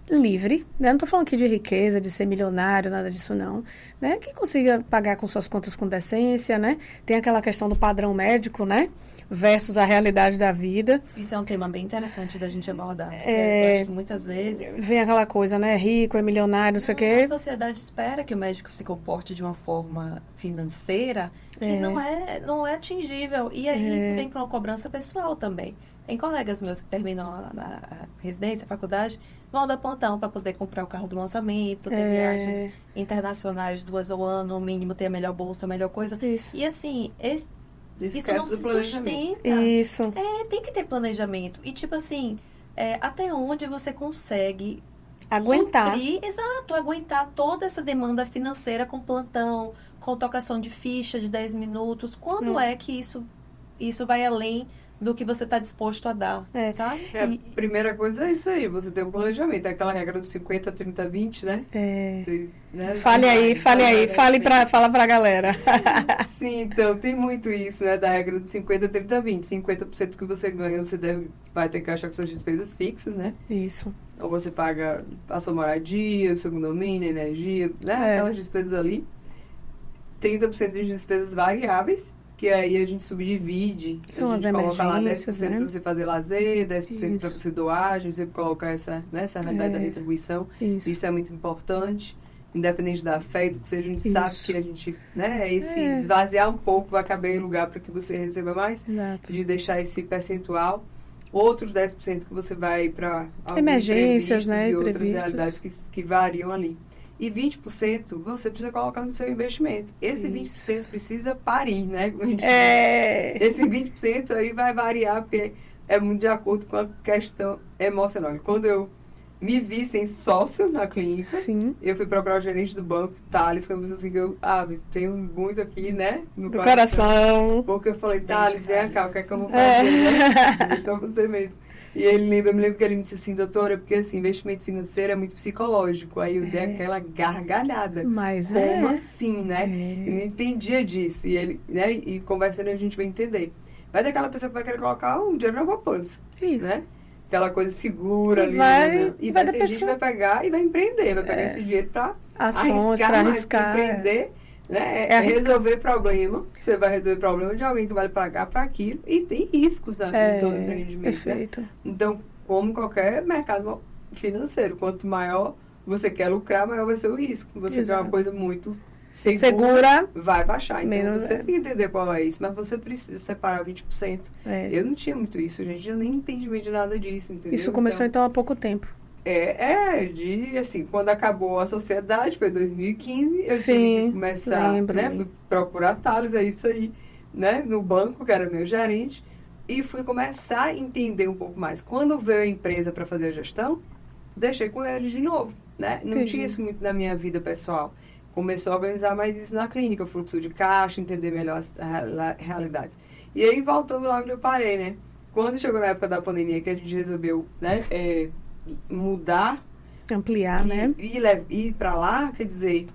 livre, né? Não estou falando aqui de riqueza, de ser milionário, nada disso não, né? Que consiga pagar com suas contas com decência, né? Tem aquela questão do padrão médico, né? Versus a realidade da vida. Isso é um tema bem interessante da gente abordar. Eu acho que muitas vezes... Vem aquela coisa, né? Rico, é milionário, não sei o quê. A sociedade espera que o médico se comporte de uma forma financeira que não é atingível. E aí isso vem com uma cobrança pessoal também. Tem colegas meus que terminam a residência, a faculdade, vão dar plantão para poder comprar o carro do lançamento, ter viagens internacionais 2 ao ano, no mínimo ter a melhor bolsa, a melhor coisa. Isso. E assim, isso não se sustenta. Isso. Tem que ter planejamento. E tipo assim, até onde você consegue aguentar. Aguentar toda essa demanda financeira com plantão, com tocação de ficha de 10 minutos. Quando é que isso isso vai além do que você está disposto a dar, tá? A primeira coisa é isso aí, você tem um planejamento, é aquela regra do 50, 30, 20, né? Vocês, né? Fala pra galera. Sim, então, tem muito isso, né, da regra do 50, 30, 20. 50% que você ganha, você vai ter que achar com suas despesas fixas, né? Isso. Ou você paga a sua moradia, o seu condomínio, energia, né? Aquelas despesas ali. 30% de despesas variáveis, que aí a gente subdivide. São a as gente coloca lá 10% emergências, né? para você fazer lazer, 10% para você doar, a gente sempre coloca essa realidade da retribuição. Isso é muito importante. Independente da fé, do que seja, a gente sabe que a gente, né, esse esvaziar um pouco vai caber em lugar para que você receba mais, de deixar esse percentual. Outros 10% que você vai para emergências, né, e outras realidades que variam ali. E 20% você precisa colocar no seu investimento. Esse 20% precisa parir, né? Esse 20% aí vai variar, porque é muito de acordo com a questão emocional. Quando eu me vi sem sócio na clínica, eu fui procurar o gerente do banco, Thales, que eu disse assim, tenho muito aqui, né? No coração. Porque eu falei, Thales, vem cá, o que é que eu vou fazer, né? Deixa pra você mesmo. E eu me lembro que ele me disse assim, doutora, porque assim, investimento financeiro é muito psicológico. Aí eu dei aquela gargalhada. Mas como assim, né? Eu não entendia disso. E ele, né? E conversando a gente vai entender. Vai ter aquela pessoa que vai querer colocar um dinheiro na poupança. Isso. Né? Aquela coisa segura ali. E vai ter gente que vai pegar e vai empreender. Vai pegar esse dinheiro para ações, para arriscar. Empreender. Né? Resolver problema. Você vai resolver problema de alguém que vai pagar para aquilo. E tem riscos em todo empreendimento. Perfeito. Né? Então, como qualquer mercado financeiro, quanto maior você quer lucrar, maior vai ser o risco. Você quer uma coisa muito segura, vai baixar. Então, você tem que entender qual é isso. Mas você precisa separar 20%. Eu não tinha muito isso, gente. Eu nem entendi de nada disso, entendeu? Isso começou, então há pouco tempo. Assim, quando acabou a sociedade, foi 2015, eu tive que começar, né, fui procurar Thales, é isso aí, né, no banco, que era meu gerente, e fui começar a entender um pouco mais. Quando veio a empresa para fazer a gestão, deixei com eles de novo, né, não tinha isso muito na minha vida pessoal. Começou a organizar mais isso na clínica, o fluxo de caixa, entender melhor as realidades. E aí, voltando lá onde eu parei, né, quando chegou na época da pandemia, que a gente resolveu, né, mudar, ampliar, né? E ir para lá, quer dizer,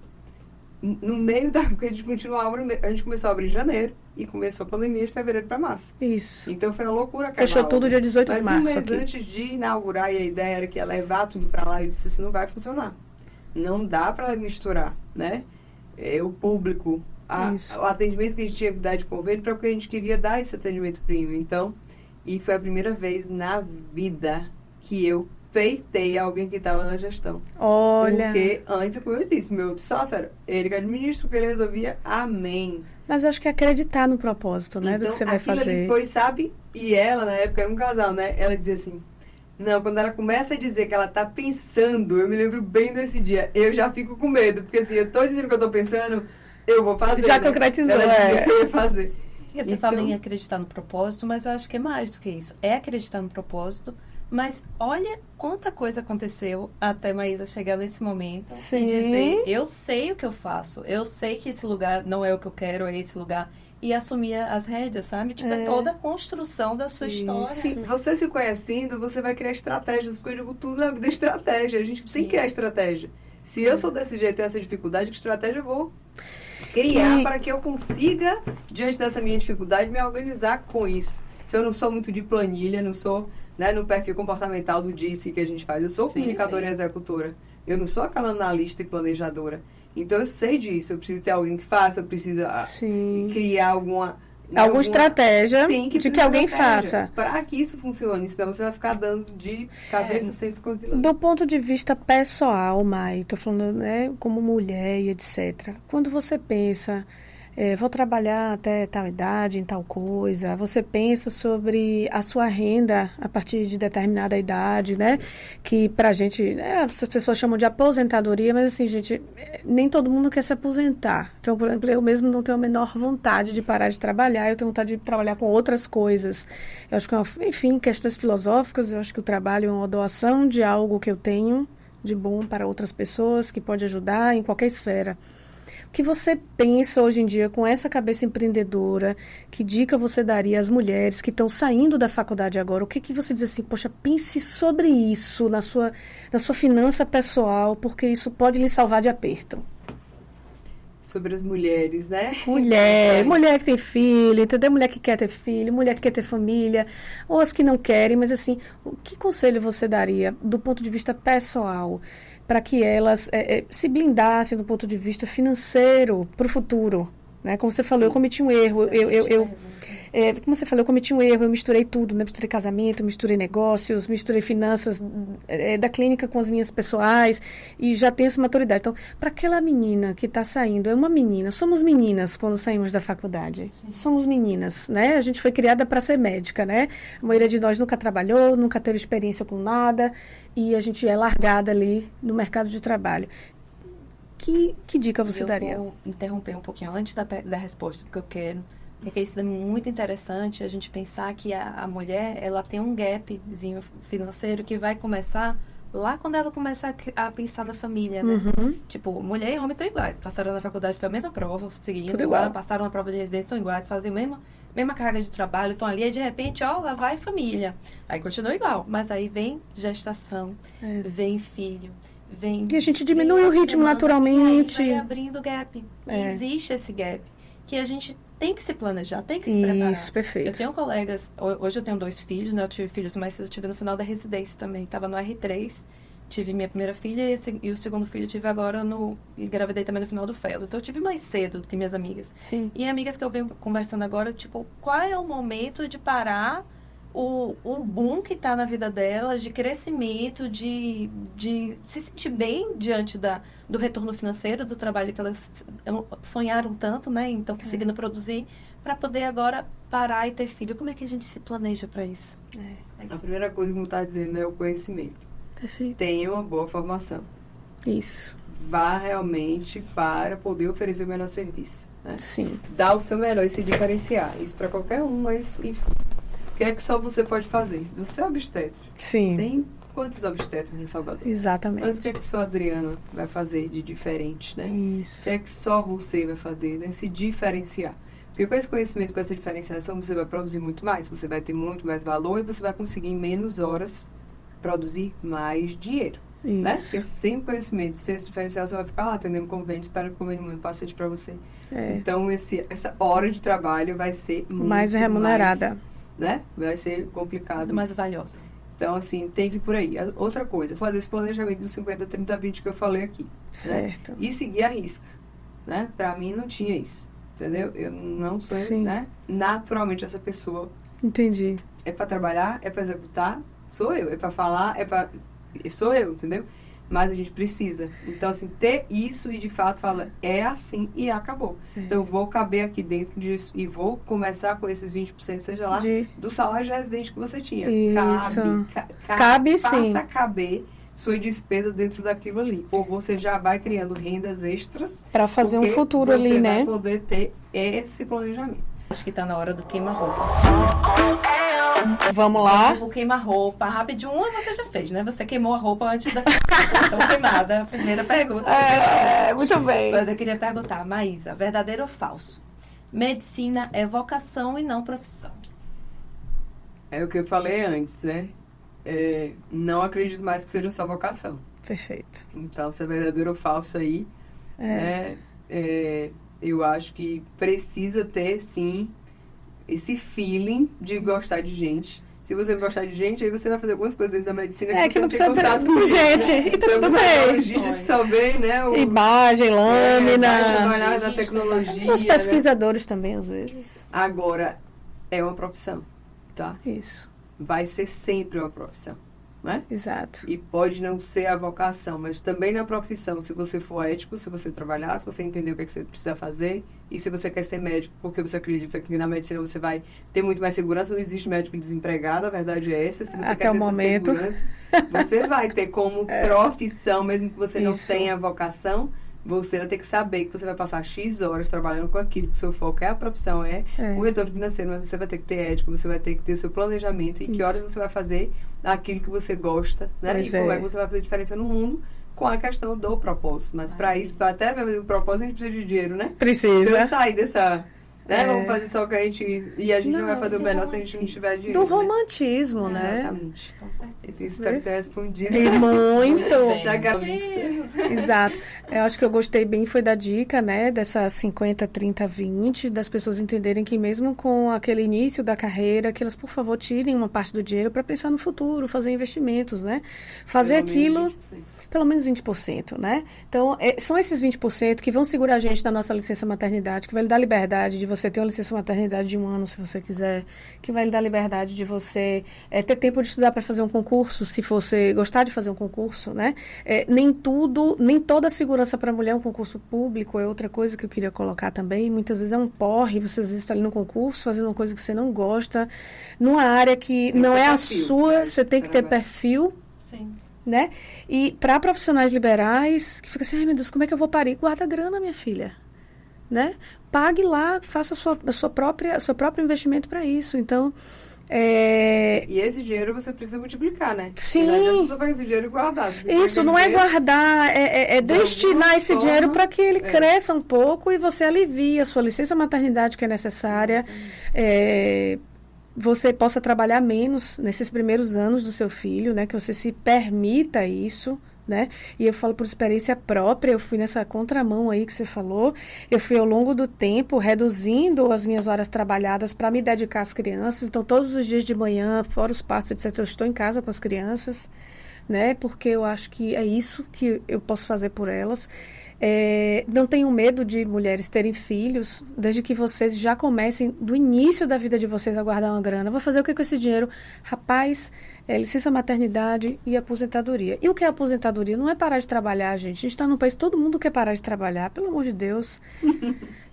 no meio da... Porque a gente continuava, a gente começou a abrir em janeiro e começou a pandemia de fevereiro para março. Isso. Então foi uma loucura. Fechou tudo dia 18 de março. Mas um mês antes de inaugurar, e a ideia era que ia levar tudo para lá, eu disse, isso não vai funcionar. Não dá para misturar, né? O público, o atendimento que a gente tinha que dar de convênio, para o que a gente queria dar esse atendimento premium. Então, e foi a primeira vez na vida que eu peitei alguém que estava na gestão. Olha. Porque antes, como eu disse, meu sócio era ele que administra, o que ele resolvia, amém. Mas eu acho que é acreditar no propósito, né? Então, do que você vai fazer. Ali foi, sabe? E ela, na época, era um casal, né? Ela dizia assim, não, quando ela começa a dizer que ela tá pensando, eu me lembro bem desse dia, eu já fico com medo, porque assim, eu tô dizendo que eu tô pensando, eu vou fazer. Já concretizou, ela dizia que eu ia fazer. E você fala em acreditar no propósito, mas eu acho que é mais do que isso. É acreditar no propósito, mas olha quanta coisa aconteceu até Maísa chegar nesse momento e dizer, eu sei o que eu faço, eu sei que esse lugar não é o que eu quero, é esse lugar. E assumir as rédeas, sabe? Tipo, é toda a construção da sua história. Sim, você se conhecendo, você vai criar estratégias, porque eu digo tudo na vida é estratégia. A gente tem que criar estratégia. Se eu sou desse jeito e essa dificuldade, que estratégia eu vou criar para que eu consiga, diante dessa minha dificuldade, me organizar com isso. Se eu não sou muito de planilha, não sou, né, no perfil comportamental do DISC que a gente faz, eu sou comunicadora e executora. Eu não sou aquela analista e planejadora. Então, eu sei disso. Eu preciso ter alguém que faça, eu preciso criar alguma estratégia de que alguém faça. Para que isso funcione. Senão, você vai ficar dando de cabeça sempre com aquilo. Do ponto de vista pessoal, Mai, estou falando, né, como mulher e etc. Quando você pensa... vou trabalhar até tal idade, em tal coisa. Você pensa sobre a sua renda a partir de determinada idade, né? Que pra gente, as pessoas chamam de aposentadoria, mas assim, gente, nem todo mundo quer se aposentar. Então, por exemplo, eu mesmo não tenho a menor vontade de parar de trabalhar, eu tenho vontade de trabalhar com outras coisas. Eu acho que, enfim, questões filosóficas, eu acho que o trabalho é uma doação de algo que eu tenho de bom para outras pessoas, que pode ajudar em qualquer esfera. O que você pensa hoje em dia com essa cabeça empreendedora? Que dica você daria às mulheres que estão saindo da faculdade agora? O que que você diz assim, poxa, pense sobre isso na sua finança pessoal, porque isso pode lhe salvar de aperto. Sobre as mulheres, né? Mulher que tem filho, entendeu? Mulher que quer ter filho, mulher que quer ter família, ou as que não querem, mas assim, que conselho você daria do ponto de vista pessoal para que elas se blindassem do ponto de vista financeiro para o futuro? Né? Como você falou, eu cometi um erro, como você falou, eu cometi um erro, eu misturei tudo, né? Misturei casamento, misturei negócios, misturei finanças da clínica com as minhas pessoais e já tenho essa maturidade. Então, para aquela menina que está saindo, é uma menina, somos meninas quando saímos da faculdade. Sim. Somos meninas, né? A gente foi criada para ser médica, né? A maioria de nós nunca trabalhou, nunca teve experiência com nada e a gente é largada ali no mercado de trabalho. Que dica você daria? Eu vou interromper um pouquinho antes da resposta, porque eu quero. Porque isso é muito interessante a gente pensar que a mulher, ela tem um gapzinho financeiro que vai começar lá quando ela começa a pensar na família, né? Uhum. Tipo, mulher e homem estão iguais. Passaram na faculdade, foi a mesma prova, seguindo. Tudo igual. Passaram na prova de residência, estão iguais, fazem a mesma carga de trabalho, estão ali, e de repente, ó, lá vai família. Aí continua igual, mas aí vem gestação, vem filho. E a gente diminui o ritmo naturalmente. Vai abrindo gap. E existe esse gap que a gente tem que se planejar, tem que se preparar. Isso, perfeito. Eu tenho colegas, hoje eu tenho 2 filhos, né? Eu tive filhos, mas eu tive no final da residência também. Estava no R3, tive minha primeira filha e o segundo filho eu tive agora e engravidei também no final do fellow. Então eu tive mais cedo do que minhas amigas. Sim. E amigas que eu venho conversando agora, tipo, qual é o momento de parar o boom que está na vida delas, de crescimento, de se sentir bem diante do retorno financeiro, do trabalho que elas sonharam tanto, né? Então, conseguindo produzir, para poder agora parar e ter filho. Como é que a gente se planeja para isso? A primeira coisa que eu estava dizendo é o conhecimento. Perfeito. Tenha uma boa formação. Isso. Vá realmente para poder oferecer o melhor serviço. Né? Sim. Dá o seu melhor e se diferenciar. Isso para qualquer um, mas enfim. O que é que só você pode fazer? Você é obstetra. Sim. Tem quantos obstetras em Salvador? Exatamente. Mas o que é que só a Adriana vai fazer de diferente, né? Isso. O que é que só você vai fazer, né? Se diferenciar. Porque com esse conhecimento, com essa diferenciação, você vai produzir muito mais. Você vai ter muito mais valor e você vai conseguir em menos horas produzir mais dinheiro. Isso. Né? Porque sem conhecimento, sem esse diferencial, você vai ficar lá atendendo convênio, esperando que o convênio mande paciente para você. Então, essa hora de trabalho vai ser muito mais remunerada. Né? Vai ser complicado. Mais valiosa. Então, assim, tem que ir por aí. Outra coisa, fazer esse planejamento dos 50, 30, 20 que eu falei aqui. Certo. Né? E seguir a risca. Né? Pra mim, não tinha isso. Entendeu? Eu não sou, né? Naturalmente, essa pessoa. Entendi. É pra trabalhar, é pra executar, sou eu. É pra falar, sou eu, entendeu? Mas a gente precisa. Então, assim, ter isso e, de fato, fala, é assim e acabou. Então, eu vou caber aqui dentro disso e vou começar com esses 20%, seja lá, do salário de residente que você tinha. Isso. Cabe sim. Faça caber sua despesa dentro daquilo ali. Ou você já vai criando rendas extras. Para fazer um futuro ali, né? Você vai poder ter esse planejamento. Acho que tá na hora do queima-roupa. Vamos lá. O queima-roupa, rapidinho. Uma você já fez, né? Você queimou a roupa antes da... Então, queimada. Primeira pergunta. Muito bem. Mas eu queria perguntar, Maísa, verdadeiro ou falso? Medicina é vocação e não profissão. É o que eu falei antes, né? Não acredito mais que seja só vocação. Perfeito. Então, se é verdadeiro ou falso aí, eu acho que precisa ter, sim, esse feeling de gostar de gente. Se você não gostar de gente, aí você vai fazer algumas coisas dentro da medicina que não você precisa ter contato com gente. Né? Então, tudo bem. Tecnologistas que só veem, né? Imagem, lâmina. Trabalhar na tecnologia. Os pesquisadores, né? Também, às vezes. Agora, é uma profissão, tá? Isso. Vai ser sempre uma profissão, né? Exato. E pode não ser a vocação, mas também na profissão, se você for ético, se você trabalhar, se você entender o que você precisa fazer, e se você quer ser médico, porque você acredita que na medicina você vai ter muito mais segurança, não existe médico desempregado, a verdade é essa. Se você Até quer o ter momento. essa segurança, você vai ter como profissão, mesmo que você não tenha vocação, você vai ter que saber que você vai passar X horas trabalhando com aquilo, que o seu foco é a profissão, o retorno financeiro, mas você vai ter que ter ética, você vai ter que ter seu planejamento e que horas você vai fazer aquilo que você gosta, né? Pois e como é que você vai fazer diferença no mundo com a questão do propósito. Mas para isso, para até ver o propósito, a gente precisa de dinheiro, né? Precisa. Então, sair dessa... Né? Vamos fazer só o que a gente... E a gente não vai fazer o melhor se a gente não tiver dinheiro. Do romantismo, né? Exatamente. Com certeza. Espero ter respondido. E muito. Exato. Eu acho que eu gostei bem, foi da dica, né? Dessa 50, 30, 20, das pessoas entenderem que mesmo com aquele início da carreira, que elas, por favor, tirem uma parte do dinheiro para pensar no futuro, fazer investimentos, né? Fazer aquilo... Pelo menos 20%, né? Então, são esses 20% que vão segurar a gente na nossa licença maternidade, que vai lhe dar liberdade de você ter uma licença maternidade de 1 ano, se você quiser, que vai lhe dar liberdade de você ter tempo de estudar para fazer um concurso, se você gostar de fazer um concurso, né? Nem toda segurança para a mulher é um concurso público, é outra coisa que eu queria colocar também. Muitas vezes é um porre, você às vezes está ali no concurso, fazendo uma coisa que você não gosta, numa área que não é a sua, você tem que ter perfil. Sim. Né? E para profissionais liberais, que fica assim, ai meu Deus, como é que eu vou parir? Guarda grana, minha filha. Né? Pague lá, faça seu próprio investimento para isso. Então, E esse dinheiro você precisa multiplicar, né? Sim. Não adianta você pegar esse dinheiro guardado. Isso, não é guardar, é destinar esse dinheiro para que ele cresça um pouco e você alivie a sua licença maternidade que é necessária. Você possa trabalhar menos nesses primeiros anos do seu filho, né? Que você se permita isso, né? E eu falo por experiência própria, eu fui nessa contramão aí que você falou. Eu fui ao longo do tempo reduzindo as minhas horas trabalhadas para me dedicar às crianças. Então, todos os dias de manhã, fora os partos, etc., eu estou em casa com as crianças, né? Porque eu acho que é isso que eu posso fazer por elas. Não tenham medo de mulheres terem filhos, desde que vocês já comecem do início da vida de vocês a guardar uma grana. Vou fazer o que com esse dinheiro? Rapaz, licença maternidade e aposentadoria. E o que é aposentadoria? Não é parar de trabalhar, gente. A gente está num país, todo mundo quer parar de trabalhar, pelo amor de Deus.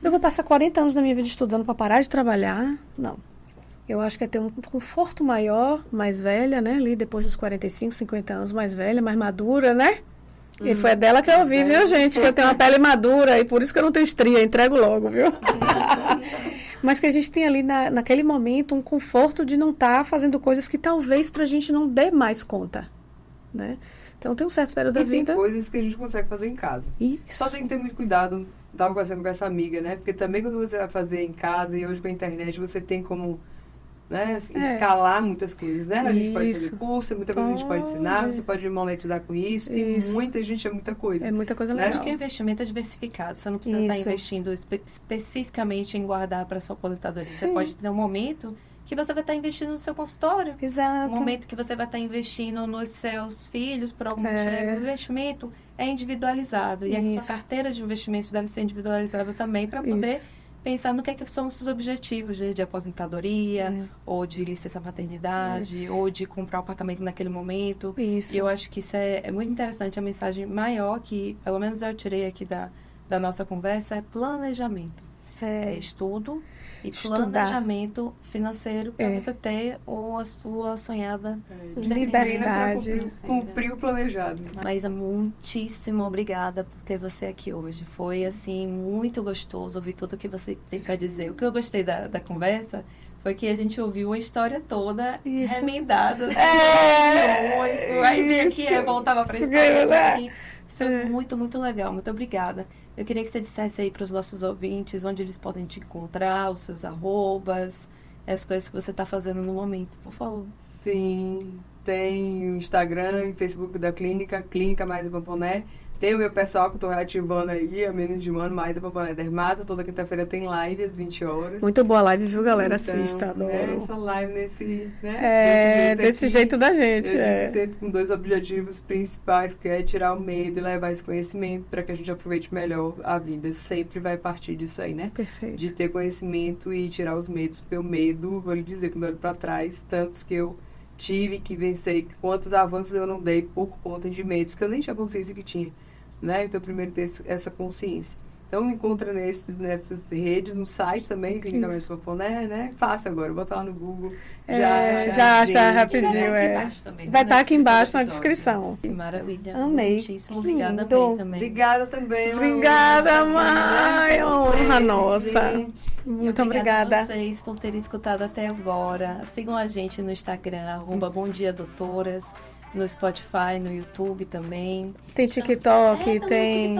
Eu vou passar 40 anos da minha vida estudando para parar de trabalhar? Não. Eu acho que é ter um conforto maior, mais velha, né? Ali depois dos 45, 50 anos, mais velha, mais madura, né? E foi dela que eu ouvi, viu, gente? Que eu tenho uma pele madura e por isso que eu não tenho estria, entrego logo, viu? Mas que a gente tem ali, naquele momento, um conforto de não estar fazendo coisas que talvez pra gente não dê mais conta, né? Então, tem um certo período da vida... tem coisas que a gente consegue fazer em casa. Isso. Só tem que ter muito cuidado, estava conversando com essa amiga, né? Porque também quando você vai fazer em casa e hoje com a internet, você tem como... né? Escalar muitas coisas, né? A gente pode fazer curso, muita coisa a gente pode ensinar, você pode monetizar com isso, tem muita gente, é muita coisa. É muita coisa né? legal. Acho que o investimento é diversificado, você não precisa estar investindo especificamente em guardar para sua aposentadoria. Você pode ter um momento que você vai estar investindo no seu consultório. Exato. Um momento que você vai estar investindo nos seus filhos, por algum motivo. O investimento é individualizado. E a sua carteira de investimentos deve ser individualizada também para poder... pensar no que são os seus objetivos de aposentadoria, ou de licença maternidade, ou de comprar um apartamento naquele momento. Isso. E eu acho que isso é muito interessante. A mensagem maior que, pelo menos eu tirei aqui da nossa conversa, é planejamento. É estudo e planejamento financeiro para você ter a sua sonhada liberdade. Para cumprir o planejado. Maísa, muitíssimo obrigada por ter você aqui hoje. Foi, assim, muito gostoso ouvir tudo o que você tem para dizer. O que eu gostei da conversa foi que a gente ouviu a história toda remendada. Aí vinha aqui, voltava para a história aqui. Isso é muito, muito legal. Muito obrigada. Eu queria que você dissesse aí para os nossos ouvintes onde eles podem te encontrar, os seus arrobas, as coisas que você está fazendo no momento, por favor. Sim, tem o Instagram e Facebook da Clínica, Clínica Maísa Pamponé. Tem o meu pessoal que eu tô reativando aí, a menina de mano, Maísa Pamponé Dermato. Toda quinta-feira tem live às 20 horas. Muito boa live, viu, galera? Então, assista, adoro. Essa live desse jeito da gente. Eu sempre com 2 objetivos principais, que é tirar o medo e levar esse conhecimento para que a gente aproveite melhor a vida. Sempre vai partir disso aí, né? Perfeito. De ter conhecimento e tirar os medos. Porque o medo, vou lhe dizer, quando eu olho para trás, tantos que eu tive que vencer, quantos avanços eu não dei por conta de medos que eu nem tinha consciência que tinha, né? Então, primeiro ter essa consciência. Então, me encontra nessas redes, no site também, Clínica Maísa Pamponé, né? Fácil agora, bota lá no Google. Já acha rapidinho, Vai estar aqui embaixo na descrição. Que maravilha. Amei. Muitíssimo obrigada também. Obrigada também. Obrigada, mãe. Honra nossa. Muito obrigada a vocês por terem escutado até agora. Sigam a gente no Instagram, @BomDiaDoutoras. no Spotify, no YouTube também. Tem TikTok, tem...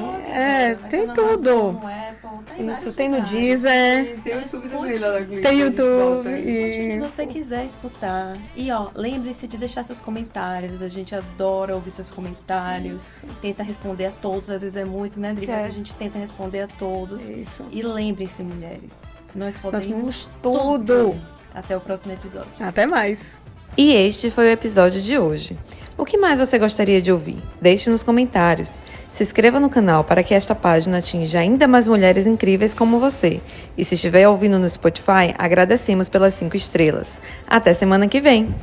tem tudo. No Apple, Isso, tem no Deezer. Tem o YouTube também lá da Clínica. Tem YouTube. O que você quiser escutar. E, lembre-se de deixar seus comentários. A gente adora ouvir seus comentários. Tenta responder a todos. Às vezes é muito, né, Adri? A gente tenta responder a todos. Isso. E lembrem-se, mulheres, nós podemos tudo. Até o próximo episódio. Até mais. E este foi o episódio de hoje. O que mais você gostaria de ouvir? Deixe nos comentários. Se inscreva no canal para que esta página atinja ainda mais mulheres incríveis como você. E se estiver ouvindo no Spotify, agradecemos pelas 5 estrelas. Até semana que vem!